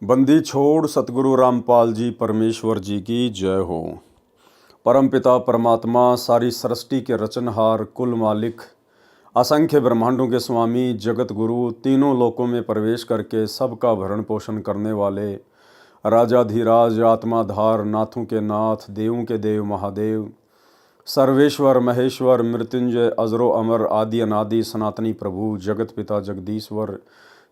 बंदी छोड़ सतगुरु रामपाल जी परमेश्वर जी की जय हो। परमपिता परमात्मा सारी सृष्टि के रचनहार कुल मालिक असंख्य ब्रह्मांडों के स्वामी जगत गुरु तीनों लोकों में प्रवेश करके सबका भरण पोषण करने वाले राजाधिराज आत्माधार नाथों के नाथ देवों के देव महादेव सर्वेश्वर महेश्वर मृत्युंजय अजरो अमर आदि अनादि सनातनी प्रभु जगत पिता जगदीश्वर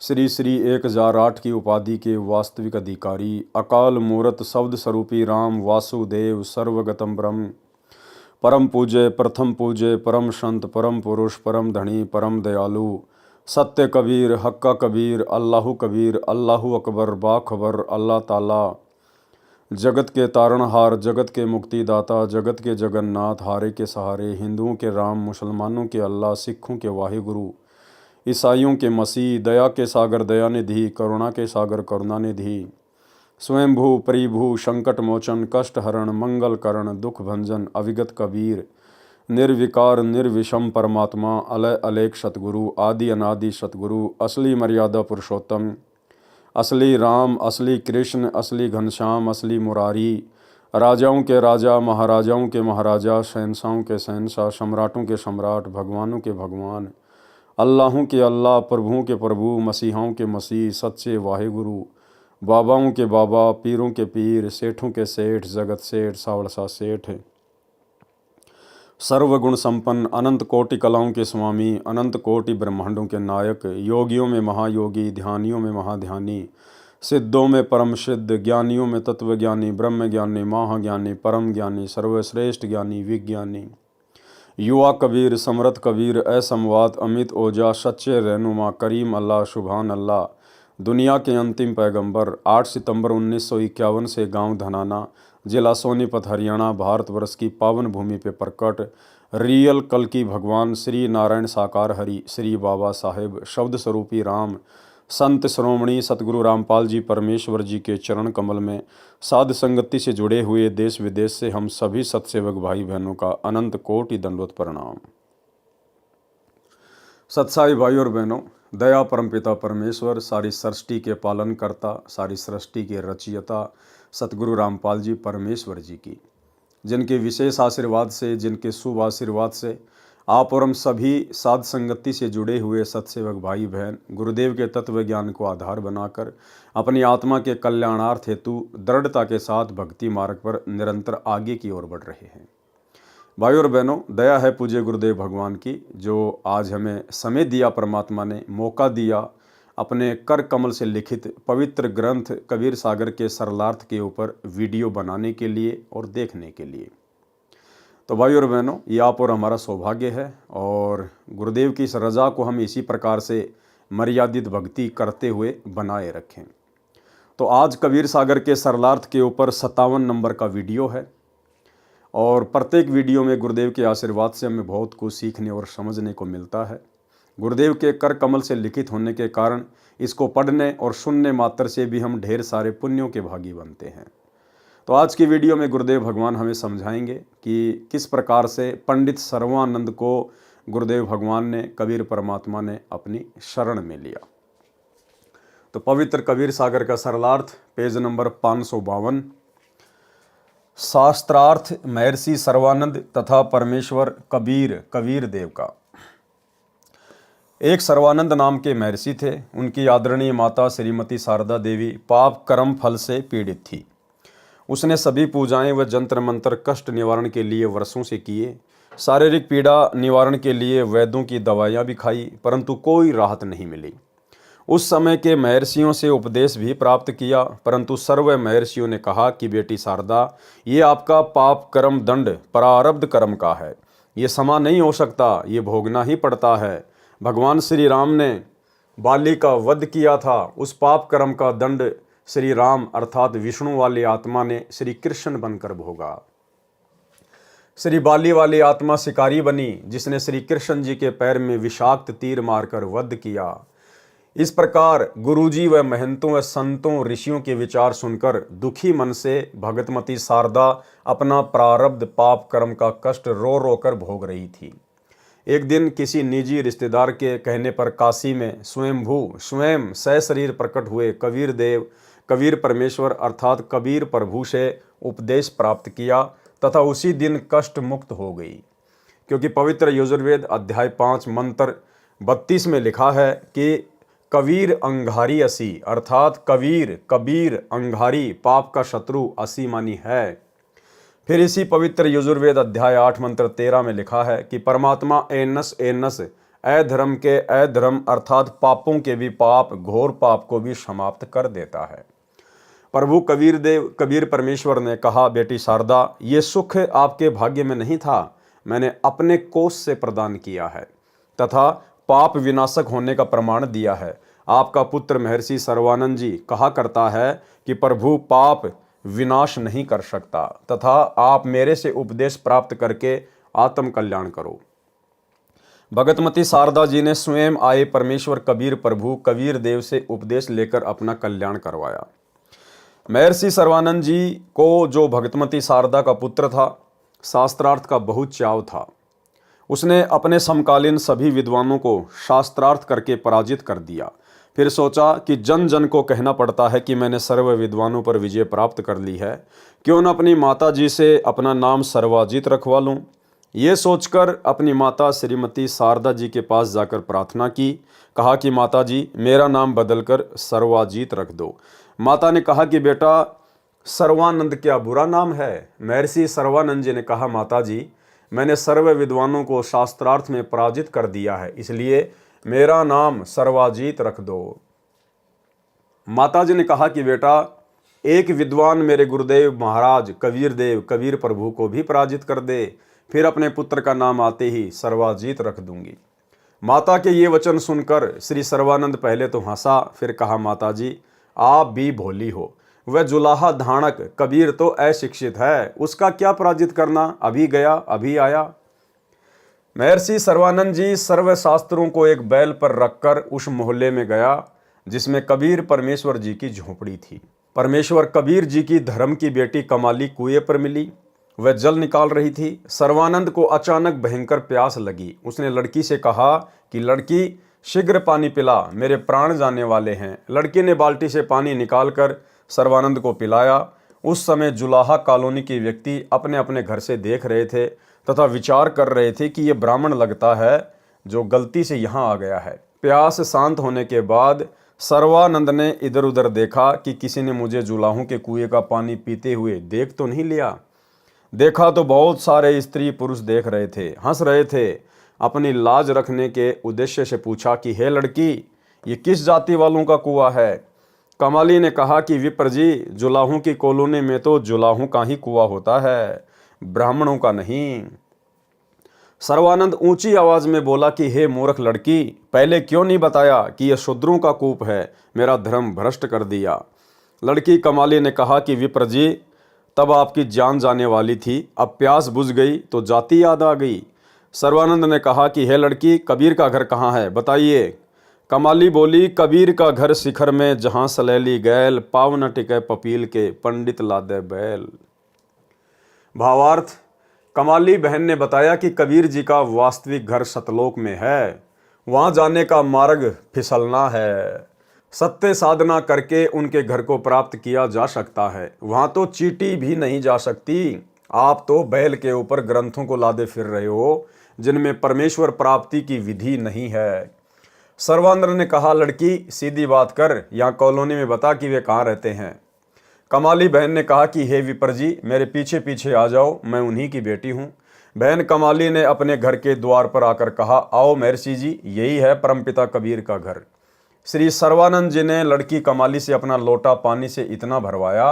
श्री श्री 1008 की उपाधि के वास्तविक अधिकारी अकाल मूरत शब्द स्वरूपी राम वासुदेव सर्वगतम ब्रह्म परम पूज्य प्रथम पूज्य परम संत परम पुरुष परम धनी परम दयालु सत्य कबीर हक्का कबीर अल्लाहु अकबर बाखबर अल्लाह ताला जगत के तारणहार जगत के मुक्तिदाता जगत के जगन्नाथ हारे के सहारे हिंदुओं के राम मुसलमानों के अल्लाह सिखों के वाहिगुरु ईसाइयों के मसीह दया के सागर दयानिधि करुणा के सागर करुणानिधि स्वयंभू परिभू संकट मोचन कष्ट हरण मंगल करण दुख भंजन अविगत कबीर निर्विकार निर्विषम परमात्मा अलय अलेख सतगुरु आदि अनादि सतगुरु असली मर्यादा पुरुषोत्तम असली राम असली कृष्ण असली घनश्याम असली मुरारी राजाओं के राजा महाराजाओं के महाराजा शहंशाहों के शहंशाह सम्राटों के सम्राट भगवानों के भगवान अल्लाहों के अल्लाह प्रभुओं के प्रभु मसीहाओं के मसीह सच्चे वाहिगुरु बाबाओं के बाबा पीरों के पीर सेठों के सेठ जगत सेठ सावड़सा सेठ सर्वगुण संपन्न अनंत कोटि कलाओं के स्वामी अनंत कोटि ब्रह्मांडों के नायक योगियों में महायोगी ध्यानियों में महाध्यानी सिद्धों में परम सिद्ध ज्ञानियों में तत्वज्ञानी ब्रह्म ज्ञानी महाज्ञानी परम ज्ञानी सर्वश्रेष्ठ ज्ञानी विज्ञानी युवा कबीर समरथ कबीर असमवात अमित ओजा सच्चे रहनुमा करीम अल्लाह सुभान अल्लाह दुनिया के अंतिम पैगंबर 8 सितंबर 1951 से गांव धनाना जिला सोनीपत हरियाणा भारतवर्ष की पावन भूमि पे प्रकट रियल कल की भगवान श्री नारायण साकार हरि श्री बाबा साहेब शब्द स्वरूपी राम संत श्रोमणी सतगुरु रामपाल जी परमेश्वर जी के चरण कमल में साध संगति से जुड़े हुए देश विदेश से हम सभी सत्सेवक भाई बहनों का अनंत कोटि दंडवत प्रणाम। सत्साई भाई और बहनों, दया परमपिता परमेश्वर सारी सृष्टि के पालन करता सारी सृष्टि के रचयिता सतगुरु रामपाल जी परमेश्वर जी की जिनके विशेष आशीर्वाद से जिनके शुभ आशीर्वाद से आप और हम सभी साध संगति से जुड़े हुए सत्सेवक भाई बहन गुरुदेव के तत्व ज्ञान को आधार बनाकर अपनी आत्मा के कल्याणार्थ हेतु दृढ़ता के साथ भक्ति मार्ग पर निरंतर आगे की ओर बढ़ रहे हैं। भाई और बहनों, दया है पूज्य गुरुदेव भगवान की जो आज हमें समय दिया, परमात्मा ने मौका दिया अपने कर कमल से लिखित पवित्र ग्रंथ कबीर सागर के सरलार्थ के ऊपर वीडियो बनाने के लिए और देखने के लिए। तो भाई और बहनों, ये आप और हमारा सौभाग्य है और गुरुदेव की इस रज़ा को हम इसी प्रकार से मर्यादित भक्ति करते हुए बनाए रखें। तो आज कबीर सागर के सरलार्थ के ऊपर 57 नंबर का वीडियो है और प्रत्येक वीडियो में गुरुदेव के आशीर्वाद से हमें बहुत कुछ सीखने और समझने को मिलता है। गुरुदेव के कर कमल से लिखित होने के कारण इसको पढ़ने और सुनने मात्र से भी हम ढेर सारे पुण्यों के भागी बनते हैं। तो आज की वीडियो में गुरुदेव भगवान हमें समझाएंगे कि किस प्रकार से पंडित सर्वानंद को गुरुदेव भगवान ने कबीर परमात्मा ने अपनी शरण में लिया। तो पवित्र कबीर सागर का सरलार्थ पेज नंबर 552। शास्त्रार्थ महर्षि सर्वानंद तथा परमेश्वर कबीर देव का। एक सर्वानंद नाम के महर्षि थे। उनकी आदरणीय माता श्रीमती शारदा देवी पाप कर्म फल से पीड़ित थी। उसने सभी पूजाएं व जंत्र मंत्र कष्ट निवारण के लिए वर्षों से किए। शारीरिक पीड़ा निवारण के लिए वैद्यों की दवाइयां भी खाई, परंतु कोई राहत नहीं मिली। उस समय के महर्षियों से उपदेश भी प्राप्त किया, परंतु सर्व महर्षियों ने कहा कि बेटी शारदा, ये आपका पाप कर्म दंड प्रारब्ध कर्म का है, ये समा नहीं हो सकता, ये भोगना ही पड़ता है। भगवान श्री राम ने बाली का वध किया था, उस पाप कर्म का दंड श्री राम अर्थात विष्णु वाली आत्मा ने श्री कृष्ण बनकर भोगा। श्री बाली वाली आत्मा शिकारी बनी, जिसने श्री कृष्ण जी के पैर में विषाक्त तीर मारकर वध किया। इस प्रकार गुरुजी व महंतों व संतों ऋषियों के विचार सुनकर दुखी मन से भगतमती शारदा अपना प्रारब्ध पाप कर्म का कष्ट रो रो कर भोग रही थी। एक दिन किसी निजी रिश्तेदार के कहने पर काशी में स्वयं सशरीर प्रकट हुए कबीर देव कबीर परमेश्वर अर्थात कबीर प्रभु से उपदेश प्राप्त किया तथा उसी दिन कष्ट मुक्त हो गई। क्योंकि पवित्र यजुर्वेद अध्याय 5 मंत्र 32 में लिखा है कि कबीर अंगारी असी, अर्थात कबीर अंगारी पाप का शत्रु असी मानी है। फिर इसी पवित्र यजुर्वेद अध्याय 8 मंत्र 13 में लिखा है कि परमात्मा एनस अधर्म के अधर्म अर्थात पापों के भी पाप, घोर पाप को भी समाप्त कर देता है। प्रभु कबीर परमेश्वर ने कहा, बेटी शारदा, ये सुख आपके भाग्य में नहीं था, मैंने अपने कोष से प्रदान किया है तथा पाप विनाशक होने का प्रमाण दिया है। आपका पुत्र महर्षि सर्वानंद जी कहा करता है कि प्रभु पाप विनाश नहीं कर सकता तथा आप मेरे से उपदेश प्राप्त करके आत्म कल्याण करो। भगतमती शारदा जी ने स्वयं आए परमेश्वर कबीर प्रभु कबीर देव से उपदेश लेकर अपना कल्याण करवाया। महर्षि सर्वानंद जी को जो भगतमती शारदा का पुत्र था, शास्त्रार्थ का बहुत चाव था। उसने अपने समकालीन सभी विद्वानों को शास्त्रार्थ करके पराजित कर दिया। फिर सोचा कि जन जन को कहना पड़ता है कि मैंने सर्व विद्वानों पर विजय प्राप्त कर ली है, क्यों न अपनी माता जी से अपना नाम सर्वाजीत रखवा लूं। ये सोचकर अपनी माता श्रीमती शारदा जी के पास जाकर प्रार्थना की। कहा कि माता जी, मेरा नाम बदलकर सर्वाजीत रख दो। माता ने कहा कि बेटा, सर्वानंद क्या बुरा नाम है? महर्षि सर्वानंद जी ने कहा, माता जी, मैंने सर्व विद्वानों को शास्त्रार्थ में पराजित कर दिया है, इसलिए मेरा नाम सर्वाजीत रख दो। माता जी ने कहा कि बेटा, एक विद्वान मेरे गुरुदेव महाराज कबीर प्रभु को भी पराजित कर दे, फिर अपने पुत्र का नाम आते ही सर्वाजीत रख दूंगी। माता के ये वचन सुनकर श्री सर्वानंद पहले तो हंसा, फिर कहा, माता जी, आप भी भोली हो। वह जुलाहा धाणक कबीर तो अशिक्षित है, उसका क्या पराजित करना, अभी गया अभी आया। महर्षि सर्वानंद जी सर्व शास्त्रों को एक बैल पर रखकर उस मोहल्ले में गया जिसमें कबीर परमेश्वर जी की झोपड़ी थी। परमेश्वर कबीर जी की धर्म की बेटी कमाली कुएं पर मिली। वह जल निकाल रही थी। सर्वानंद को अचानक भयंकर प्यास लगी। उसने लड़की से कहा कि लड़की, शीघ्र पानी पिला, मेरे प्राण जाने वाले हैं। लड़की ने बाल्टी से पानी निकालकर सर्वानंद को पिलाया। उस समय जुलाहा कॉलोनी के व्यक्ति अपने अपने घर से देख रहे थे तथा विचार कर रहे थे कि ये ब्राह्मण लगता है जो गलती से यहाँ आ गया है। प्यास शांत होने के बाद सर्वानंद ने इधर उधर देखा कि किसी ने मुझे जुलाहों के कुएं का पानी पीते हुए देख तो नहीं लिया। देखा तो बहुत सारे स्त्री पुरुष देख रहे थे, हंस रहे थे। अपनी लाज रखने के उद्देश्य से पूछा कि हे लड़की, ये किस जाति वालों का कुआं है? कमाली ने कहा कि विप्र जी, जुलाहों की कॉलोनी में तो जुलाहों का ही कुआं होता है, ब्राह्मणों का नहीं। सर्वानंद ऊंची आवाज में बोला कि हे मूर्ख लड़की, पहले क्यों नहीं बताया कि यह शूद्रों का कूप है? मेरा धर्म भ्रष्ट कर दिया। लड़की कमाली ने कहा कि विप्र जी, तब आपकी जान जाने वाली थी, अब प्यास बुझ गई तो जाति याद आ गई। सर्वानंद ने कहा कि हे लड़की, कबीर का घर कहाँ है, बताइए। कमाली बोली, कबीर का घर शिखर में, जहाँ सलैली गैल, पाव न टिके पपील के, पंडित लादे बैल। भावार्थ, कमाली बहन ने बताया कि कबीर जी का वास्तविक घर सतलोक में है, वहाँ जाने का मार्ग फिसलना है। सत्य साधना करके उनके घर को प्राप्त किया जा सकता है, वहाँ तो चींटी भी नहीं जा सकती। आप तो बैल के ऊपर ग्रंथों को लादे फिर रहे हो जिनमें परमेश्वर प्राप्ति की विधि नहीं है। सर्वानंद ने कहा, लड़की सीधी बात कर, यहाँ कॉलोनी में बता कि वे कहाँ रहते हैं। कमाली बहन ने कहा कि हे विपर जी, मेरे पीछे पीछे आ जाओ, मैं उन्हीं की बेटी हूँ। बहन कमाली ने अपने घर के द्वार पर आकर कहा, आओ महर्षि जी, यही है परमपिता कबीर का घर। श्री सर्वानंद जी ने लड़की कमाली से अपना लोटा पानी से इतना भरवाया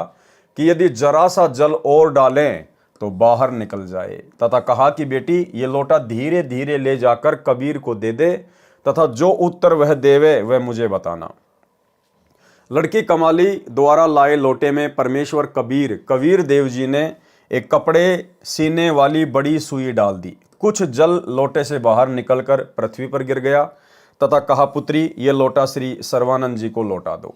कि यदि जरा सा जल और डालें तो बाहर निकल जाए, तथा कहा कि बेटी, ये लोटा धीरे धीरे ले जाकर कबीर को दे दे तथा जो उत्तर वह देवे वह मुझे बताना। लड़की कमाली द्वारा लाए लोटे में परमेश्वर कबीर देव जी ने एक कपड़े सीने वाली बड़ी सुई डाल दी। कुछ जल लोटे से बाहर निकलकर पृथ्वी पर गिर गया तथा कहा, पुत्री, ये लोटा श्री सर्वानंद जी को लौटा दो।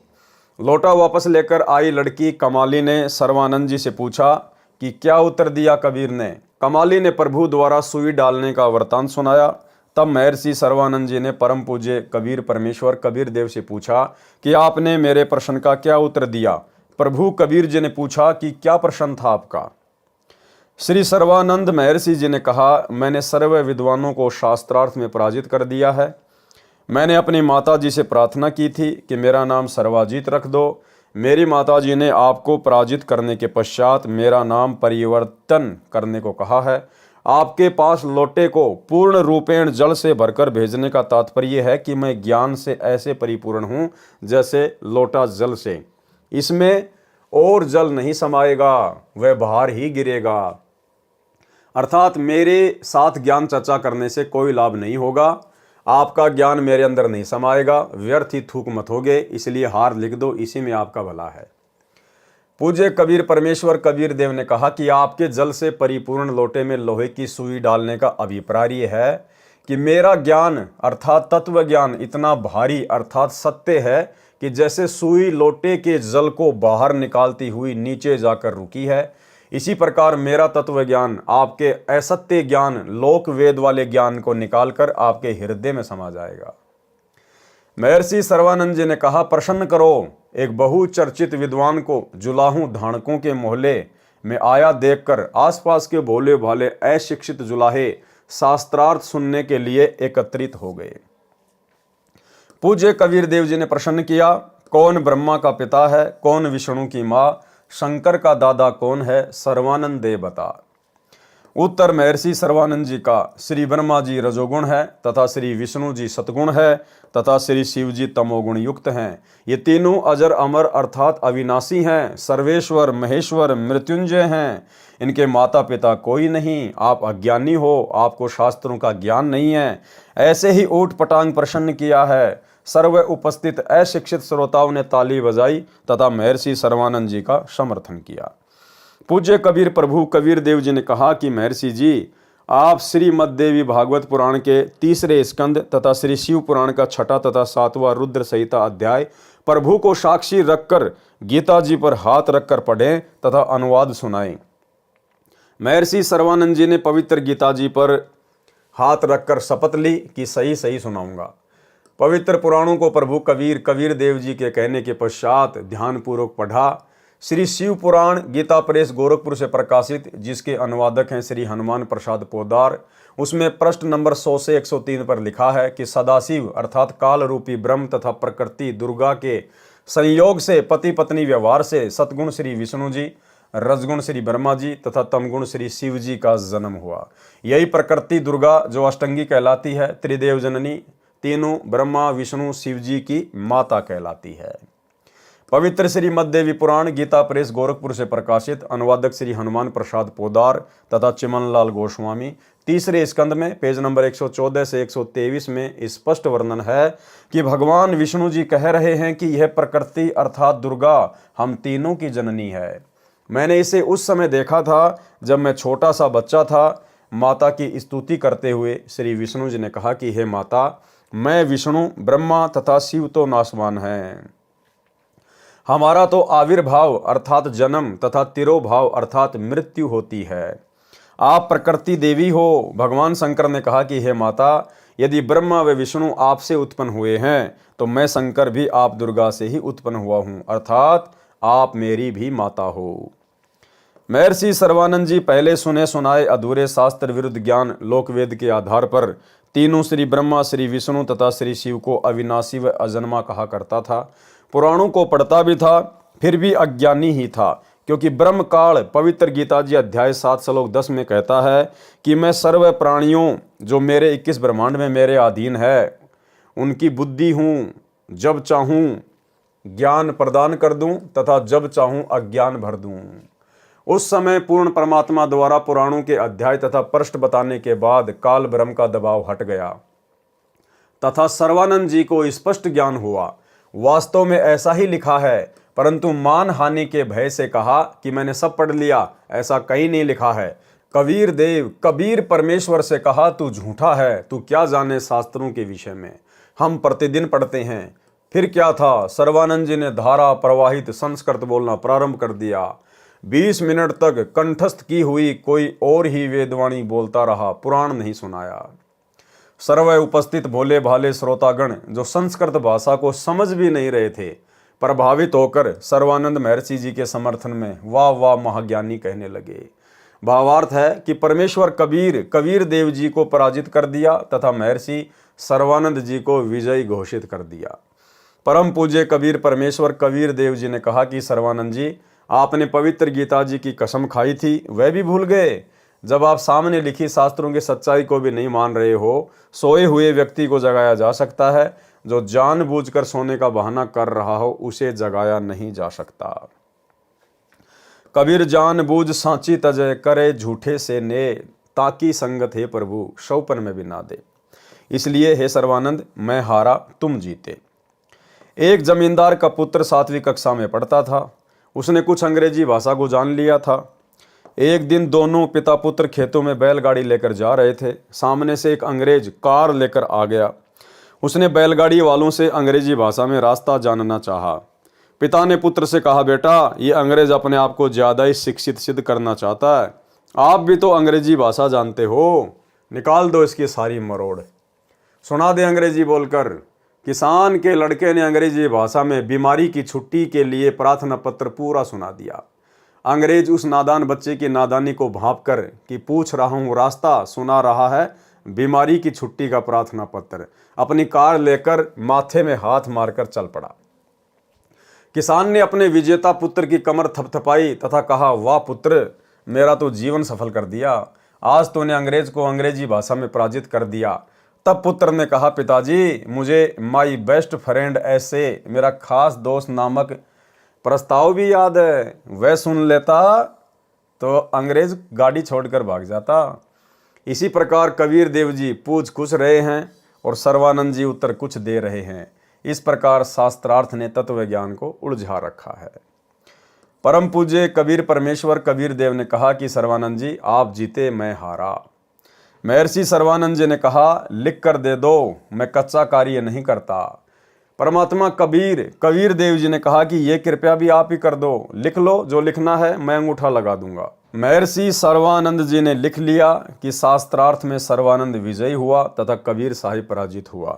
लोटा वापस लेकर आई लड़की कमाली ने सर्वानंद जी से पूछा कि क्या उत्तर दिया कबीर ने। कमाली ने प्रभु द्वारा सुई डालने का वृतांत सुनाया। तब महर्षि सर्वानंद जी ने परम पूज्य कबीर परमेश्वर कबीर देव से पूछा कि आपने मेरे प्रश्न का क्या उत्तर दिया। प्रभु कबीर जी ने पूछा कि क्या प्रश्न था आपका। श्री सर्वानंद महर्षि जी ने कहा, मैंने सर्व विद्वानों को शास्त्रार्थ में पराजित कर दिया है। मैंने अपनी माता जी से प्रार्थना की थी कि मेरा नाम सर्वाजीत रख दो। मेरी माता जी ने आपको पराजित करने के पश्चात मेरा नाम परिवर्तन करने को कहा है। आपके पास लोटे को पूर्ण रूपेण जल से भरकर भेजने का तात्पर्य है कि मैं ज्ञान से ऐसे परिपूर्ण हूँ जैसे लोटा जल से, इसमें और जल नहीं समाएगा, वह बाहर ही गिरेगा। अर्थात मेरे साथ ज्ञान चर्चा करने से कोई लाभ नहीं होगा, आपका ज्ञान मेरे अंदर नहीं समाएगा, व्यर्थ ही थूक मत होगे, इसलिए हार लिख दो, इसी में आपका भला है। पूज्य कबीर परमेश्वर कबीर देव ने कहा कि आपके जल से परिपूर्ण लोटे में लोहे की सुई डालने का अभिप्राय यह है कि मेरा ज्ञान अर्थात तत्व ज्ञान इतना भारी अर्थात सत्य है कि जैसे सुई लोटे के जल को बाहर निकालती हुई नीचे जाकर रुकी है, इसी प्रकार मेरा तत्व ज्ञान आपके असत्य ज्ञान लोक वेद वाले ज्ञान को निकालकर आपके हृदय में समा जाएगा। महर्षि सर्वानंद जी ने कहा, प्रसन्न करो, एक बहुचर्चित विद्वान को जुलाहू धानकों के मोहल्ले में आया देखकर आसपास के भोले भाले अशिक्षित जुलाहे शास्त्रार्थ सुनने के लिए एकत्रित हो गए। पूज्य कबीर देव जी ने प्रश्न किया, कौन ब्रह्मा का पिता है, कौन विष्णु की माँ, शंकर का दादा कौन है, सर्वानंद दे बता। उत्तर महर्षि सर्वानंद जी का, श्री ब्रह्मा जी रजोगुण है तथा श्री विष्णु जी सतगुण है तथा श्री शिव जी तमोगुण युक्त हैं। ये तीनों अजर अमर अर्थात अविनाशी हैं, सर्वेश्वर महेश्वर मृत्युंजय हैं। इनके माता पिता कोई नहीं, आप अज्ञानी हो, आपको शास्त्रों का ज्ञान नहीं है। ऐसे ही ऊट पटांग प्रसन्न किया है। सर्व उपस्थित अशिक्षित श्रोताओं ने ताली बजाई तथा महर्षि सर्वानंद जी का समर्थन किया। पूज्य कबीर प्रभु कबीर देव जी ने कहा कि महर्षि जी, आप श्रीमद् देवी भागवत पुराण के 3 स्कंद तथा श्री शिव पुराण का 6 तथा 7वां रुद्र संहिता अध्याय प्रभु को साक्षी रखकर गीता जी पर हाथ रखकर पढ़ें तथा अनुवाद सुनाएं। महर्षि सर्वानंद जी ने पवित्र गीता जी पर हाथ रखकर शपथ ली कि सही सही सुनाऊंगा। पवित्र पुराणों को प्रभु कबीर देव जी के कहने के पश्चात ध्यानपूर्वक पढ़ा। श्री शिव पुराण गीता प्रेस गोरखपुर से प्रकाशित, जिसके अनुवादक हैं श्री हनुमान प्रसाद पोदार, उसमें पृष्ठ नंबर 100 से 103 पर लिखा है कि सदाशिव अर्थात काल रूपी ब्रह्म तथा प्रकृति दुर्गा के संयोग से पति पत्नी व्यवहार से सतगुण श्री विष्णु जी, रजगुण श्री ब्रह्मा जी तथा तमगुण श्री शिव जी का जन्म हुआ। यही प्रकृति दुर्गा जो अष्टंगी कहलाती है, त्रिदेव जननी, तीनों ब्रह्मा विष्णु शिव जी की माता कहलाती है। पवित्र श्री मद्देवी पुराण गीता प्रेस गोरखपुर से प्रकाशित, अनुवादक श्री हनुमान प्रसाद पोदार तथा चिमनलाल गोस्वामी, 3 स्कंद में पेज नंबर 114 से 123 में स्पष्ट वर्णन है कि भगवान विष्णु जी कह रहे हैं कि यह प्रकृति अर्थात दुर्गा हम तीनों की जननी है। मैंने इसे उस समय देखा था जब मैं छोटा सा बच्चा था। माता की स्तुति करते हुए श्री विष्णु जी ने कहा कि हे माता, मैं विष्णु ब्रह्मा तथा शिव तो नाशवान हैं, हमारा तो आविर्भाव अर्थात जन्म तथा तिरोभाव अर्थात मृत्यु होती है। आप प्रकृति देवी हो। भगवान शंकर ने कहा कि हे माता, यदि ब्रह्मा व विष्णु आपसे उत्पन्न हुए हैं तो मैं शंकर भी आप दुर्गा से ही उत्पन्न हुआ हूँ, अर्थात आप मेरी भी माता हो। महर्षि सर्वानंद जी पहले सुने सुनाए अधूरे शास्त्र विरुद्ध ज्ञान लोकवेद के आधार पर तीनों श्री ब्रह्मा श्री विष्णु तथा श्री शिव को अविनाशी व अजन्मा कहा करता था। पुराणों को पढ़ता भी था, फिर भी अज्ञानी ही था, क्योंकि ब्रह्म काल पवित्र गीता जी अध्याय 7 श्लोक 10 में कहता है कि मैं सर्व प्राणियों जो मेरे 21 ब्रह्मांड में मेरे अधीन है उनकी बुद्धि हूँ, जब चाहूँ ज्ञान प्रदान कर दूँ तथा जब चाहूँ अज्ञान भर दूँ। उस समय पूर्ण परमात्मा द्वारा पुराणों के अध्याय तथा पृष्ठ बताने के बाद काल ब्रह्म का दबाव हट गया तथा सर्वानंद जी को स्पष्ट ज्ञान हुआ। वास्तव में ऐसा ही लिखा है, परंतु मान हानि के भय से कहा कि मैंने सब पढ़ लिया, ऐसा कहीं नहीं लिखा है। कबीर परमेश्वर से कहा, तू झूठा है, तू क्या जाने शास्त्रों के विषय में, हम प्रतिदिन पढ़ते हैं। फिर क्या था, सर्वानंद जी ने धारा प्रवाहित संस्कृत बोलना प्रारंभ कर दिया। 20 मिनट तक कंठस्थ की हुई कोई और ही वेदवाणी बोलता रहा, पुराण नहीं सुनाया। सर्व उपस्थित भोले भाले श्रोतागण जो संस्कृत भाषा को समझ भी नहीं रहे थे, प्रभावित होकर सर्वानंद महर्षि जी के समर्थन में वाह वाह महाज्ञानी कहने लगे। भावार्थ है कि परमेश्वर कबीर देव जी को पराजित कर दिया तथा महर्षि सर्वानंद जी को विजयी घोषित कर दिया। परम पूज्य कबीर परमेश्वर कबीर देव जी ने कहा कि सर्वानंद जी, आपने पवित्र गीता जी की कसम खाई थी, वह भी भूल गए। जब आप सामने लिखी शास्त्रों की सच्चाई को भी नहीं मान रहे हो, सोए हुए व्यक्ति को जगाया जा सकता है, जो जानबूझकर सोने का बहाना कर रहा हो उसे जगाया नहीं जा सकता। कबीर जानबूझ सांची तजय करे झूठे से ने, ताकि संगत है प्रभु शौपन में भी ना दे। इसलिए हे सर्वानंद, मैं हारा तुम जीते। एक जमींदार का पुत्र 7वीं कक्षा में पढ़ता था। उसने कुछ अंग्रेजी भाषा को जान लिया था। एक दिन दोनों पिता पुत्र खेतों में बैलगाड़ी लेकर जा रहे थे। सामने से एक अंग्रेज कार लेकर आ गया। उसने बैलगाड़ी वालों से अंग्रेजी भाषा में रास्ता जानना चाहा। पिता ने पुत्र से कहा, बेटा, ये अंग्रेज अपने आप को ज़्यादा ही शिक्षित सिद्ध करना चाहता है। आप भी तो अंग्रेजी भाषा जानते हो, निकाल दो इसकी सारी मरोड़, सुना दे अंग्रेजी बोलकर। किसान के लड़के ने अंग्रेजी भाषा में बीमारी की छुट्टी के लिए प्रार्थना पत्र पूरा सुना दिया। अंग्रेज उस नादान बच्चे की नादानी को भांप कर कि पूछ रहा हूँ रास्ता, सुना रहा है बीमारी की छुट्टी का प्रार्थना पत्र, अपनी कार लेकर माथे में हाथ मारकर चल पड़ा। किसान ने अपने विजेता पुत्र की कमर थपथपाई तथा कहा, वाह पुत्र, मेरा तो जीवन सफल कर दिया। आज तूने अंग्रेज को अंग्रेजी भाषा में पराजित कर दिया। तब पुत्र ने कहा, पिताजी, मुझे माई बेस्ट फ्रेंड ऐसे, मेरा खास दोस्त नामक प्रस्ताव भी याद है। वह सुन लेता तो अंग्रेज गाड़ी छोड़कर भाग जाता। इसी प्रकार कबीर देव जी पूछ कुछ रहे हैं और सर्वानंद जी उत्तर कुछ दे रहे हैं। इस प्रकार शास्त्रार्थ ने तत्व ज्ञान को उलझा रखा है। परम पूज्य कबीर परमेश्वर कबीर देव ने कहा कि सर्वानंद जी, आप जीते, मैं हारा। महर्षि सर्वानंद जी ने कहा, लिख कर दे दो, मैं कच्चा कार्य नहीं करता। परमात्मा कबीर देव जी ने कहा कि ये कृपया भी आप ही कर दो, लिख लो, जो लिखना है मैं अंगूठा लगा दूंगा। महर्षि सर्वानंद जी ने लिख लिया कि शास्त्रार्थ में सर्वानंद विजयी हुआ तथा कबीर साहिब पराजित हुआ,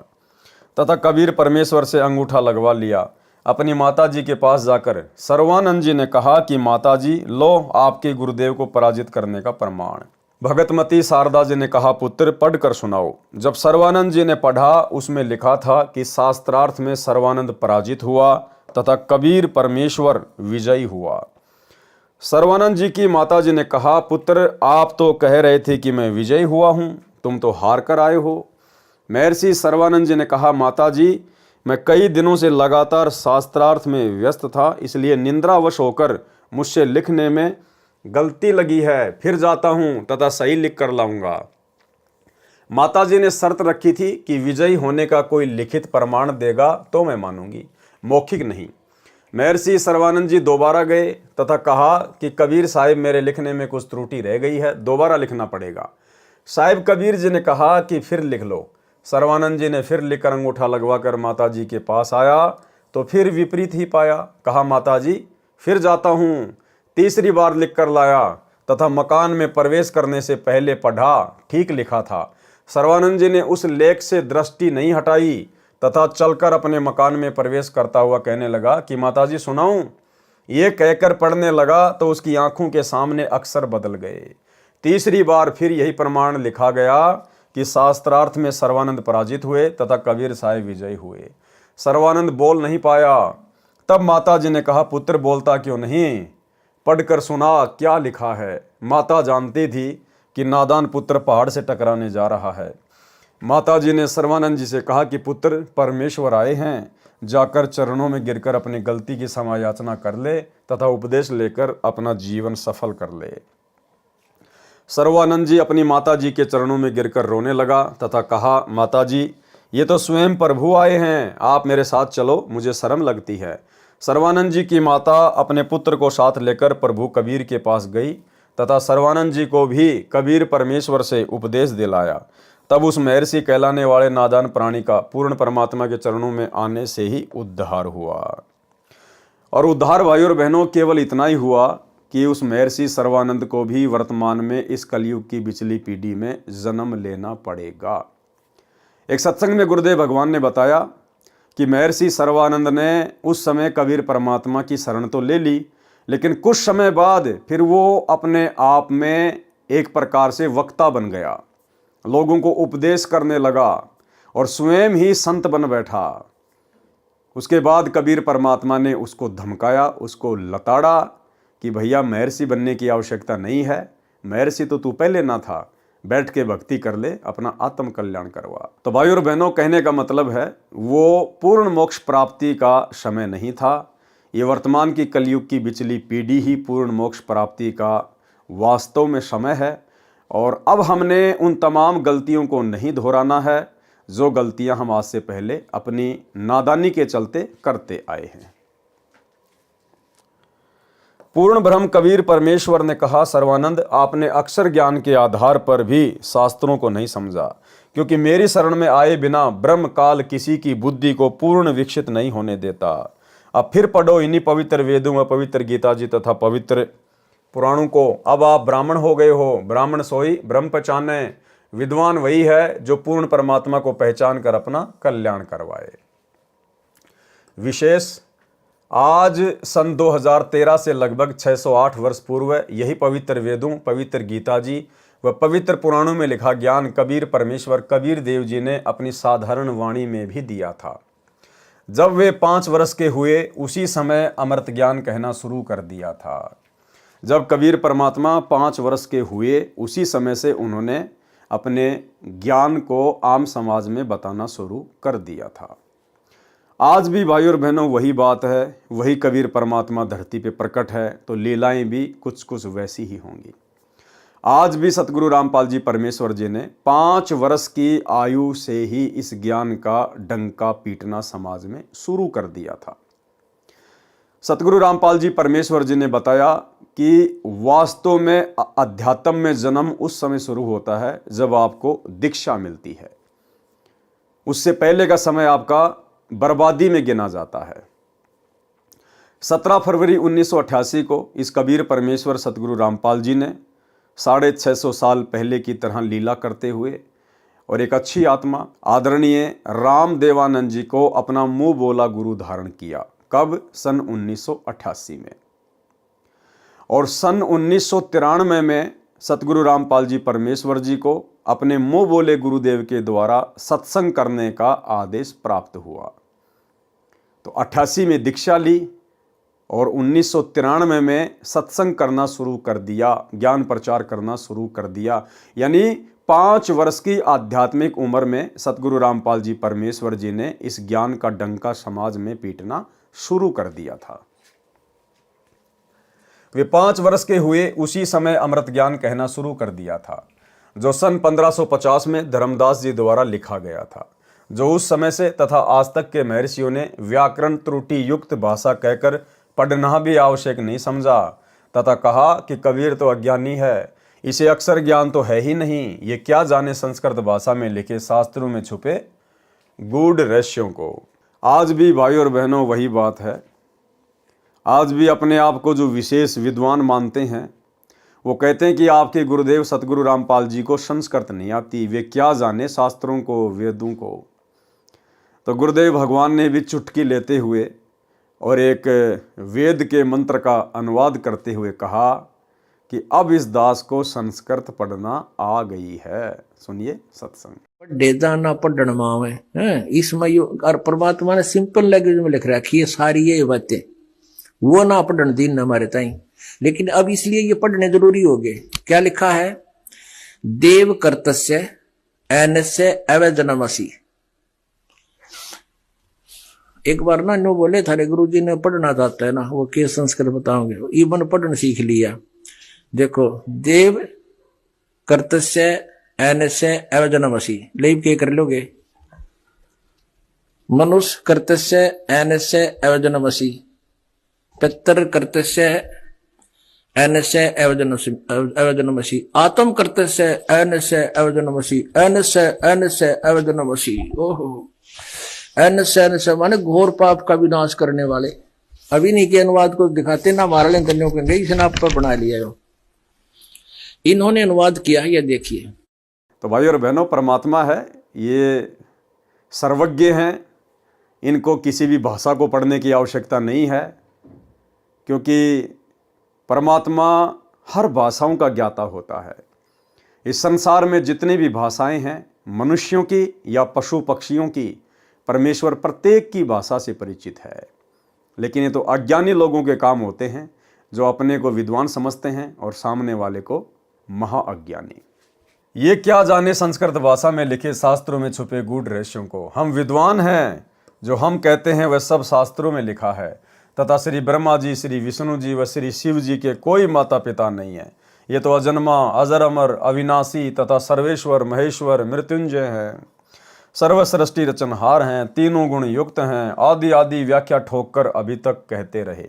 तथा कबीर परमेश्वर से अंगूठा लगवा लिया। अपनी माता जी के पास जाकर सर्वानंद जी ने कहा कि माता जी, लो आपके गुरुदेव को पराजित करने का प्रमाण। भगतमती शारदा जी ने कहा, पुत्र पढ़ कर सुनाओ। जब सर्वानंद जी ने पढ़ा, उसमें लिखा था कि शास्त्रार्थ में सर्वानंद पराजित हुआ तथा कबीर परमेश्वर विजयी हुआ। सर्वानंद जी की माता जी ने कहा, पुत्र, आप तो कह रहे थे कि मैं विजयी हुआ हूँ, तुम तो हार कर आए हो। महर्षि सर्वानंद जी ने कहा, माता जी, मैं कई दिनों से लगातार शास्त्रार्थ में व्यस्त था, इसलिए निंद्रावश होकर मुझसे लिखने में गलती लगी है। फिर जाता हूँ तथा सही लिख कर लाऊंगा। माता जी ने शर्त रखी थी कि विजयी होने का कोई लिखित प्रमाण देगा तो मैं मानूंगी, मौखिक नहीं। महर्षि सर्वानंद जी दोबारा गए तथा कहा कि कबीर साहिब, मेरे लिखने में कुछ त्रुटि रह गई है, दोबारा लिखना पड़ेगा। साहिब कबीर जी ने कहा कि फिर लिख लो। सर्वानंद जी ने फिर लिखकर अंगूठा लगवाकर माता जी के पास आया तो फिर विपरीत ही पाया। कहा, माता जी, फिर जाता हूँ। तीसरी बार लिख कर लाया तथा मकान में प्रवेश करने से पहले पढ़ा, ठीक लिखा था। सर्वानंद जी ने उस लेख से दृष्टि नहीं हटाई तथा चलकर अपने मकान में प्रवेश करता हुआ कहने लगा कि माताजी सुनाऊं। ये कहकर पढ़ने लगा तो उसकी आंखों के सामने अक्षर बदल गए। तीसरी बार फिर यही प्रमाण लिखा गया कि शास्त्रार्थ में सर्वानंद पराजित हुए तथा कबीर साहिब विजयी हुए। सर्वानंद बोल नहीं पाया। तब माता जी ने कहा, पुत्र बोलता क्यों नहीं, पढ़कर सुना क्या लिखा है। माता जानती थी कि नादान पुत्र पहाड़ से टकराने जा रहा है। माता जी ने सर्वानंद जी से कहा कि पुत्र, परमेश्वर आए हैं, जाकर चरणों में गिरकर अपनी गलती की क्षमा याचना कर ले तथा उपदेश लेकर अपना जीवन सफल कर ले। सर्वानंद जी अपनी माता जी के चरणों में गिरकर रोने लगा तथा कहा, माता जी, ये तो स्वयं प्रभु आए हैं, आप मेरे साथ चलो, मुझे शर्म लगती है। सर्वानंद जी की माता अपने पुत्र को साथ लेकर प्रभु कबीर के पास गई तथा सर्वानंद जी को भी कबीर परमेश्वर से उपदेश दिलाया। तब उस महर्षि कहलाने वाले नादान प्राणी का पूर्ण परमात्मा के चरणों में आने से ही उद्धार हुआ। और उद्धार भाई और बहनों केवल इतना ही हुआ कि उस महर्षि सर्वानंद को भी वर्तमान में इस कलयुग की बिचली पीढ़ी में जन्म लेना पड़ेगा। एक सत्संग में गुरुदेव भगवान ने बताया कि महर्षि सर्वानंद ने उस समय कबीर परमात्मा की शरण तो ले ली, लेकिन कुछ समय बाद फिर वो अपने आप में एक प्रकार से वक्ता बन गया, लोगों को उपदेश करने लगा और स्वयं ही संत बन बैठा। उसके बाद कबीर परमात्मा ने उसको धमकाया, उसको लताड़ा कि भैया महर्षि बनने की आवश्यकता नहीं है, महर्षि तो तू पहले ना था, बैठ के भक्ति कर ले, अपना आत्म कल्याण करवा। तो भाई और बहनों, कहने का मतलब है वो पूर्ण मोक्ष प्राप्ति का समय नहीं था। ये वर्तमान की कलयुग की बिचली पीढ़ी ही पूर्ण मोक्ष प्राप्ति का वास्तव में समय है। और अब हमने उन तमाम गलतियों को नहीं दोहराना है जो गलतियां हम आज से पहले अपनी नादानी के चलते करते आए हैं। पूर्ण ब्रह्म कबीर परमेश्वर ने कहा, सर्वानंद आपने अक्षर ज्ञान के आधार पर भी शास्त्रों को नहीं समझा, क्योंकि मेरी शरण में आए बिना ब्रह्म काल किसी की बुद्धि को पूर्ण विकसित नहीं होने देता। अब फिर पढ़ो इन्हीं पवित्र वेदों में, पवित्र गीता जी तथा पवित्र पुराणों को। अब आप ब्राह्मण हो गए हो, ब्राह्मण सोई ब्रह्म पहचाने, विद्वान वही है जो पूर्ण परमात्मा को पहचान कर अपना कल्याण करवाए। विशेष आज सन 2013 से लगभग 608 वर्ष पूर्व यही पवित्र वेदों, पवित्र गीता जी व पवित्र पुराणों में लिखा ज्ञान कबीर परमेश्वर कबीर देव जी ने अपनी साधारण वाणी में भी दिया था। जब वे 5 वर्ष के हुए उसी समय अमृत ज्ञान कहना शुरू कर दिया था। जब कबीर परमात्मा 5 वर्ष के हुए उसी समय से उन्होंने अपने ज्ञान को आम समाज में बताना शुरू कर दिया था। आज भी भाई और बहनों वही बात है, वही कबीर परमात्मा धरती पे प्रकट है, तो लीलाएं भी कुछ कुछ वैसी ही होंगी। आज भी सतगुरु रामपाल जी परमेश्वर जी ने 5 वर्ष की आयु से ही इस ज्ञान का डंका पीटना समाज में शुरू कर दिया था। सतगुरु रामपाल जी परमेश्वर जी ने बताया कि वास्तव में अध्यात्म में जन्म उस समय शुरू होता है जब आपको दीक्षा मिलती है। उससे पहले का समय आपका बर्बादी में गिना जाता है। 17 फरवरी 1988 को इस कबीर परमेश्वर सतगुरु रामपाल जी ने 650 साल पहले की तरह लीला करते हुए और एक अच्छी आत्मा आदरणीय राम देवानंद जी को अपना मुंह बोला गुरु धारण किया। कब? सन 1988 में। और सन 1993 में सतगुरु रामपाल जी परमेश्वर जी को अपने मुंह बोले गुरुदेव के द्वारा सत्संग करने का आदेश प्राप्त हुआ। तो 88 में दीक्षा ली और 1993 में सत्संग करना शुरू कर दिया, ज्ञान प्रचार करना शुरू कर दिया। यानी 5 वर्ष की आध्यात्मिक उम्र में सतगुरु रामपाल जी परमेश्वर जी ने इस ज्ञान का डंका समाज में पीटना शुरू कर दिया था। वे 5 वर्ष के हुए उसी समय अमृत ज्ञान कहना शुरू कर दिया था, जो सन 1550 में धर्मदास जी द्वारा लिखा गया था, जो उस समय से तथा आज तक के महर्षियों ने व्याकरण त्रुटि युक्त भाषा कहकर पढ़ना भी आवश्यक नहीं समझा, तथा कहा कि कबीर तो अज्ञानी है, इसे अक्षर ज्ञान तो है ही नहीं, ये क्या जाने संस्कृत भाषा में लिखे शास्त्रों में छुपे गूढ़ रहस्यों को। आज भी भाई और बहनों वही बात है। आज भी अपने आप को जो विशेष विद्वान मानते हैं वो कहते हैं कि आपके गुरुदेव सतगुरु रामपाल जी को संस्कृत नहीं आती, वे क्या जाने शास्त्रों को, वेदों को। तो गुरुदेव भगवान ने भी चुटकी लेते हुए और एक वेद के मंत्र का अनुवाद करते हुए कहा कि अब इस दास को संस्कृत पढ़ना आ गई है। सुनिए सत्संग। पढ़े जाना पढ़न मावे हैं, इसमें और परमात्मा ने सिंपल लैंग्वेज में लिख रखी है सारी ये बातें, वो ना पढ़न दिन हमारे ताई, लेकिन अब इसलिए ये पढ़ने जरूरी हो गए। क्या लिखा है? देव कर्तस्य एनस्य अवैजनमसी। एक बार ना नो बोले थारे गुरुजी ने पढ़ना चाहता है ना, वो के संस्कृत बताओगे, इवन पढ़ना सीख लिया। देखो, देव कर्तस्य एनस्य अवैजनमसी, लेब के कर लोगे? मनुष्य कर्तस्य एनस्य अवैजनमसी, पितर कर्तस्य एनस्य अवैजनमसी, आत्म कर्तस्य एनस्य अवैजनमसी, एनस्य एनस्य अवैजनमसी। ओहो, एनस्य एनस्य माने घोर पाप का विनाश करने वाले। अभी नहीं के अनुवाद को दिखाते ना, मारा लें करने को इसने आप पर बना लिया हो, इन्होंने अनुवाद किया, ये देखिए। तो भाई और बहनों, परमात्मा है, ये सर्वज्ञ हैं, इनको किसी भी भाषा को पढ़ने की आवश्यकता नहीं है, क्योंकि परमात्मा हर भाषाओं का ज्ञाता होता है। इस संसार में जितनी भी भाषाएं हैं, मनुष्यों की या पशु पक्षियों की, परमेश्वर प्रत्येक की भाषा से परिचित है। लेकिन ये तो अज्ञानी लोगों के काम होते हैं, जो अपने को विद्वान समझते हैं और सामने वाले को महाअज्ञानी। ये क्या जाने संस्कृत भाषा में लिखे शास्त्रों में छुपे गूढ़ रहस्यों को। हम विद्वान हैं, जो हम कहते हैं वह सब शास्त्रों में लिखा है, तथा श्री ब्रह्मा जी, श्री विष्णु जी व श्री शिव जी के कोई माता पिता नहीं है। ये तो अजन्मा, अजर अमर, अविनाशी तथा सर्वेश्वर, महेश्वर, मृत्युंजय हैं, सर्वसृष्टि रचनहार हैं, तीनों गुण युक्त हैं, आदि आदि व्याख्या ठोक कर अभी तक कहते रहे।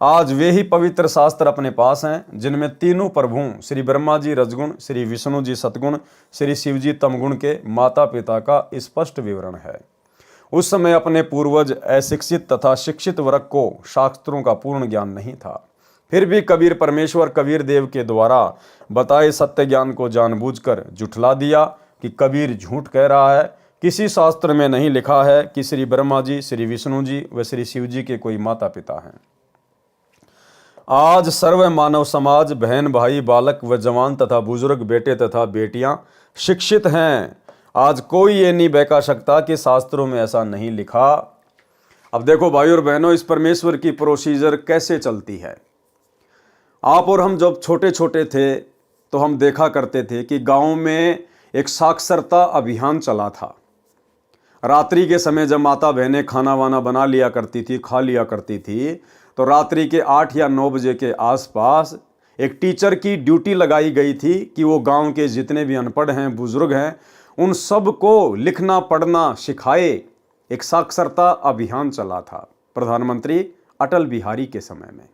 आज वे ही पवित्र शास्त्र अपने पास हैं, जिनमें तीनों प्रभुओं श्री ब्रह्मा जी रजगुण, श्री विष्णु जी सतगुण, श्री शिव जी तमगुण के माता पिता का स्पष्ट विवरण है। उस समय अपने पूर्वज अशिक्षित तथा शिक्षित वर्ग को शास्त्रों का पूर्ण ज्ञान नहीं था। फिर भी कबीर परमेश्वर कबीर देव के द्वारा बताए सत्य ज्ञान को जानबूझकर जुठला दिया कि कबीर झूठ कह रहा है। किसी शास्त्र में नहीं लिखा है कि श्री ब्रह्मा जी, श्री विष्णु जी व श्री शिव जी के कोई माता पिता हैं। आज सर्व मानव समाज, बहन भाई, बालक व जवान तथा बुजुर्ग, बेटे तथा बेटियां शिक्षित हैं। आज कोई ये नहीं बहका सकता कि शास्त्रों में ऐसा नहीं लिखा। अब देखो भाई और बहनों, इस परमेश्वर की प्रोसीजर कैसे चलती है। आप और हम जब छोटे छोटे थे तो हम देखा करते थे कि गांव में एक साक्षरता अभियान चला था। रात्रि के समय जब माता बहनें खाना वाना बना लिया करती थी, खा लिया करती थी, तो रात्रि के 8 या 9 बजे के आसपास एक टीचर की ड्यूटी लगाई गई थी कि वो गांव के जितने भी अनपढ़ हैं, बुजुर्ग हैं, उन सब को लिखना पढ़ना सिखाए। एक साक्षरता अभियान चला था प्रधानमंत्री अटल बिहारी के समय में।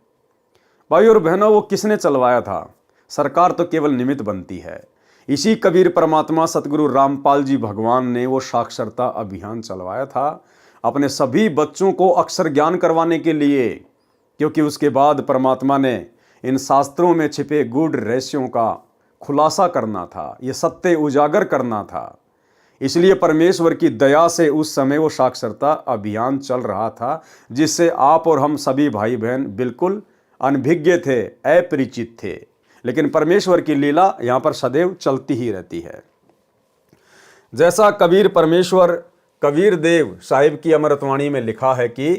भाई और बहनों, वो किसने चलवाया था? सरकार तो केवल निमित्त बनती है। इसी कबीर परमात्मा सतगुरु रामपाल जी भगवान ने वो साक्षरता अभियान चलवाया था अपने सभी बच्चों को अक्षर ज्ञान करवाने के लिए, क्योंकि उसके बाद परमात्मा ने इन शास्त्रों में छिपे गूढ़ रहस्यों का खुलासा करना था, ये सत्य उजागर करना था। इसलिए परमेश्वर की दया से उस समय वो साक्षरता अभियान चल रहा था, जिससे आप और हम सभी भाई बहन बिल्कुल अनभिज्ञ थे, अपरिचित थे। लेकिन परमेश्वर की लीला यहाँ पर सदैव चलती ही रहती है। जैसा कबीर परमेश्वर कबीर देव साहिब की अमृतवाणी में लिखा है कि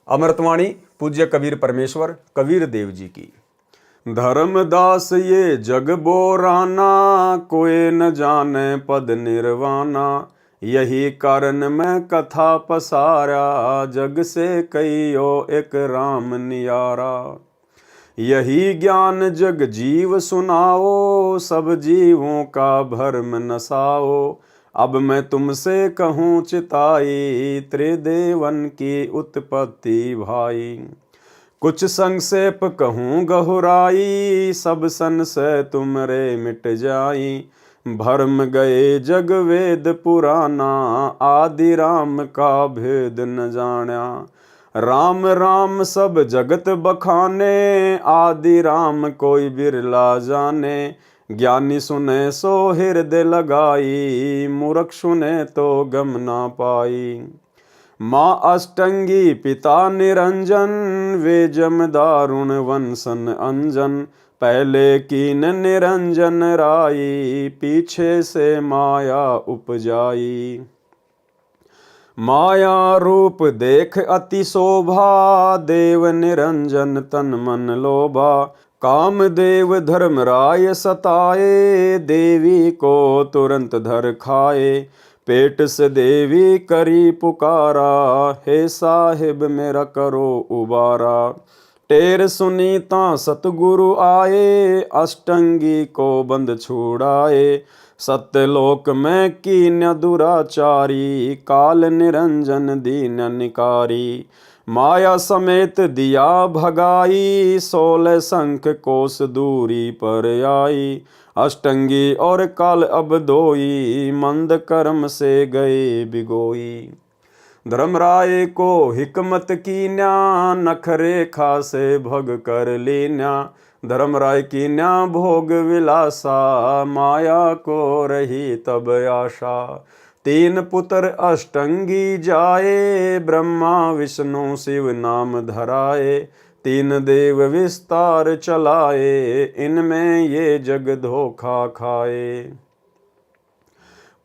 अमृतवाणी पूज्य कबीर परमेश्वर कबीर देव जी की, धर्मदास ये जग बोराना, कोई न जाने पद निर्वाणा, यही कारण मैं कथा पसारा, जग से कईयो एक राम नियारा। यही ज्ञान जग जीव सुनाओ, सब जीवों का भरम नसाओ, अब मैं तुमसे कहूँ चिताई, त्रिदेवन की उत्पत्ति भाई। कुछ संक्षेप कहूँ गहुराई, सब संशय तुमरे मिट जाई, भरम गए जग वेद पुराना, आदि राम का भेद न जाना। राम राम सब जगत बखाने, आदि राम कोई बिरला जाने, ज्ञानी सुने सो हृदय लगाई, मूर्ख सुने तो गम ना पाई। माँ अष्टंगी पिता निरंजन, वे जम दारुण वंशन अंजन, पहले कीन निरंजन राई, पीछे से माया उपजाई। माया रूप देख अति शोभा, देव निरंजन तन मन लोभा, काम देव धर्मराय सताए, देवी को तुरंत धर खाए, पेट से देवी करी पुकारा, हे साहिब मेरा करो उबारा। टेर सुनीता सतगुरु आए, अष्टंगी को बंद छुड़ाए, सत्यलोक में कीन्य दुराचारी, काल निरंजन दीन निकारी। माया समेत दिया भगाई, 16 शंख कोस दूरी पर आई, अष्टंगी और काल अब दोई, मंद कर्म से गए बिगोई। धर्मराय को हिकमत कीन्या, नख रेखा से भग कर लीन्या, धर्मराय कीन्या भोग विलासा, माया को रही तब आशा। तीन पुत्र अष्टंगी जाए, ब्रह्मा विष्णु शिव नाम धराए। तीन देव विस्तार चलाए, इनमें ये जग धोखा खाए।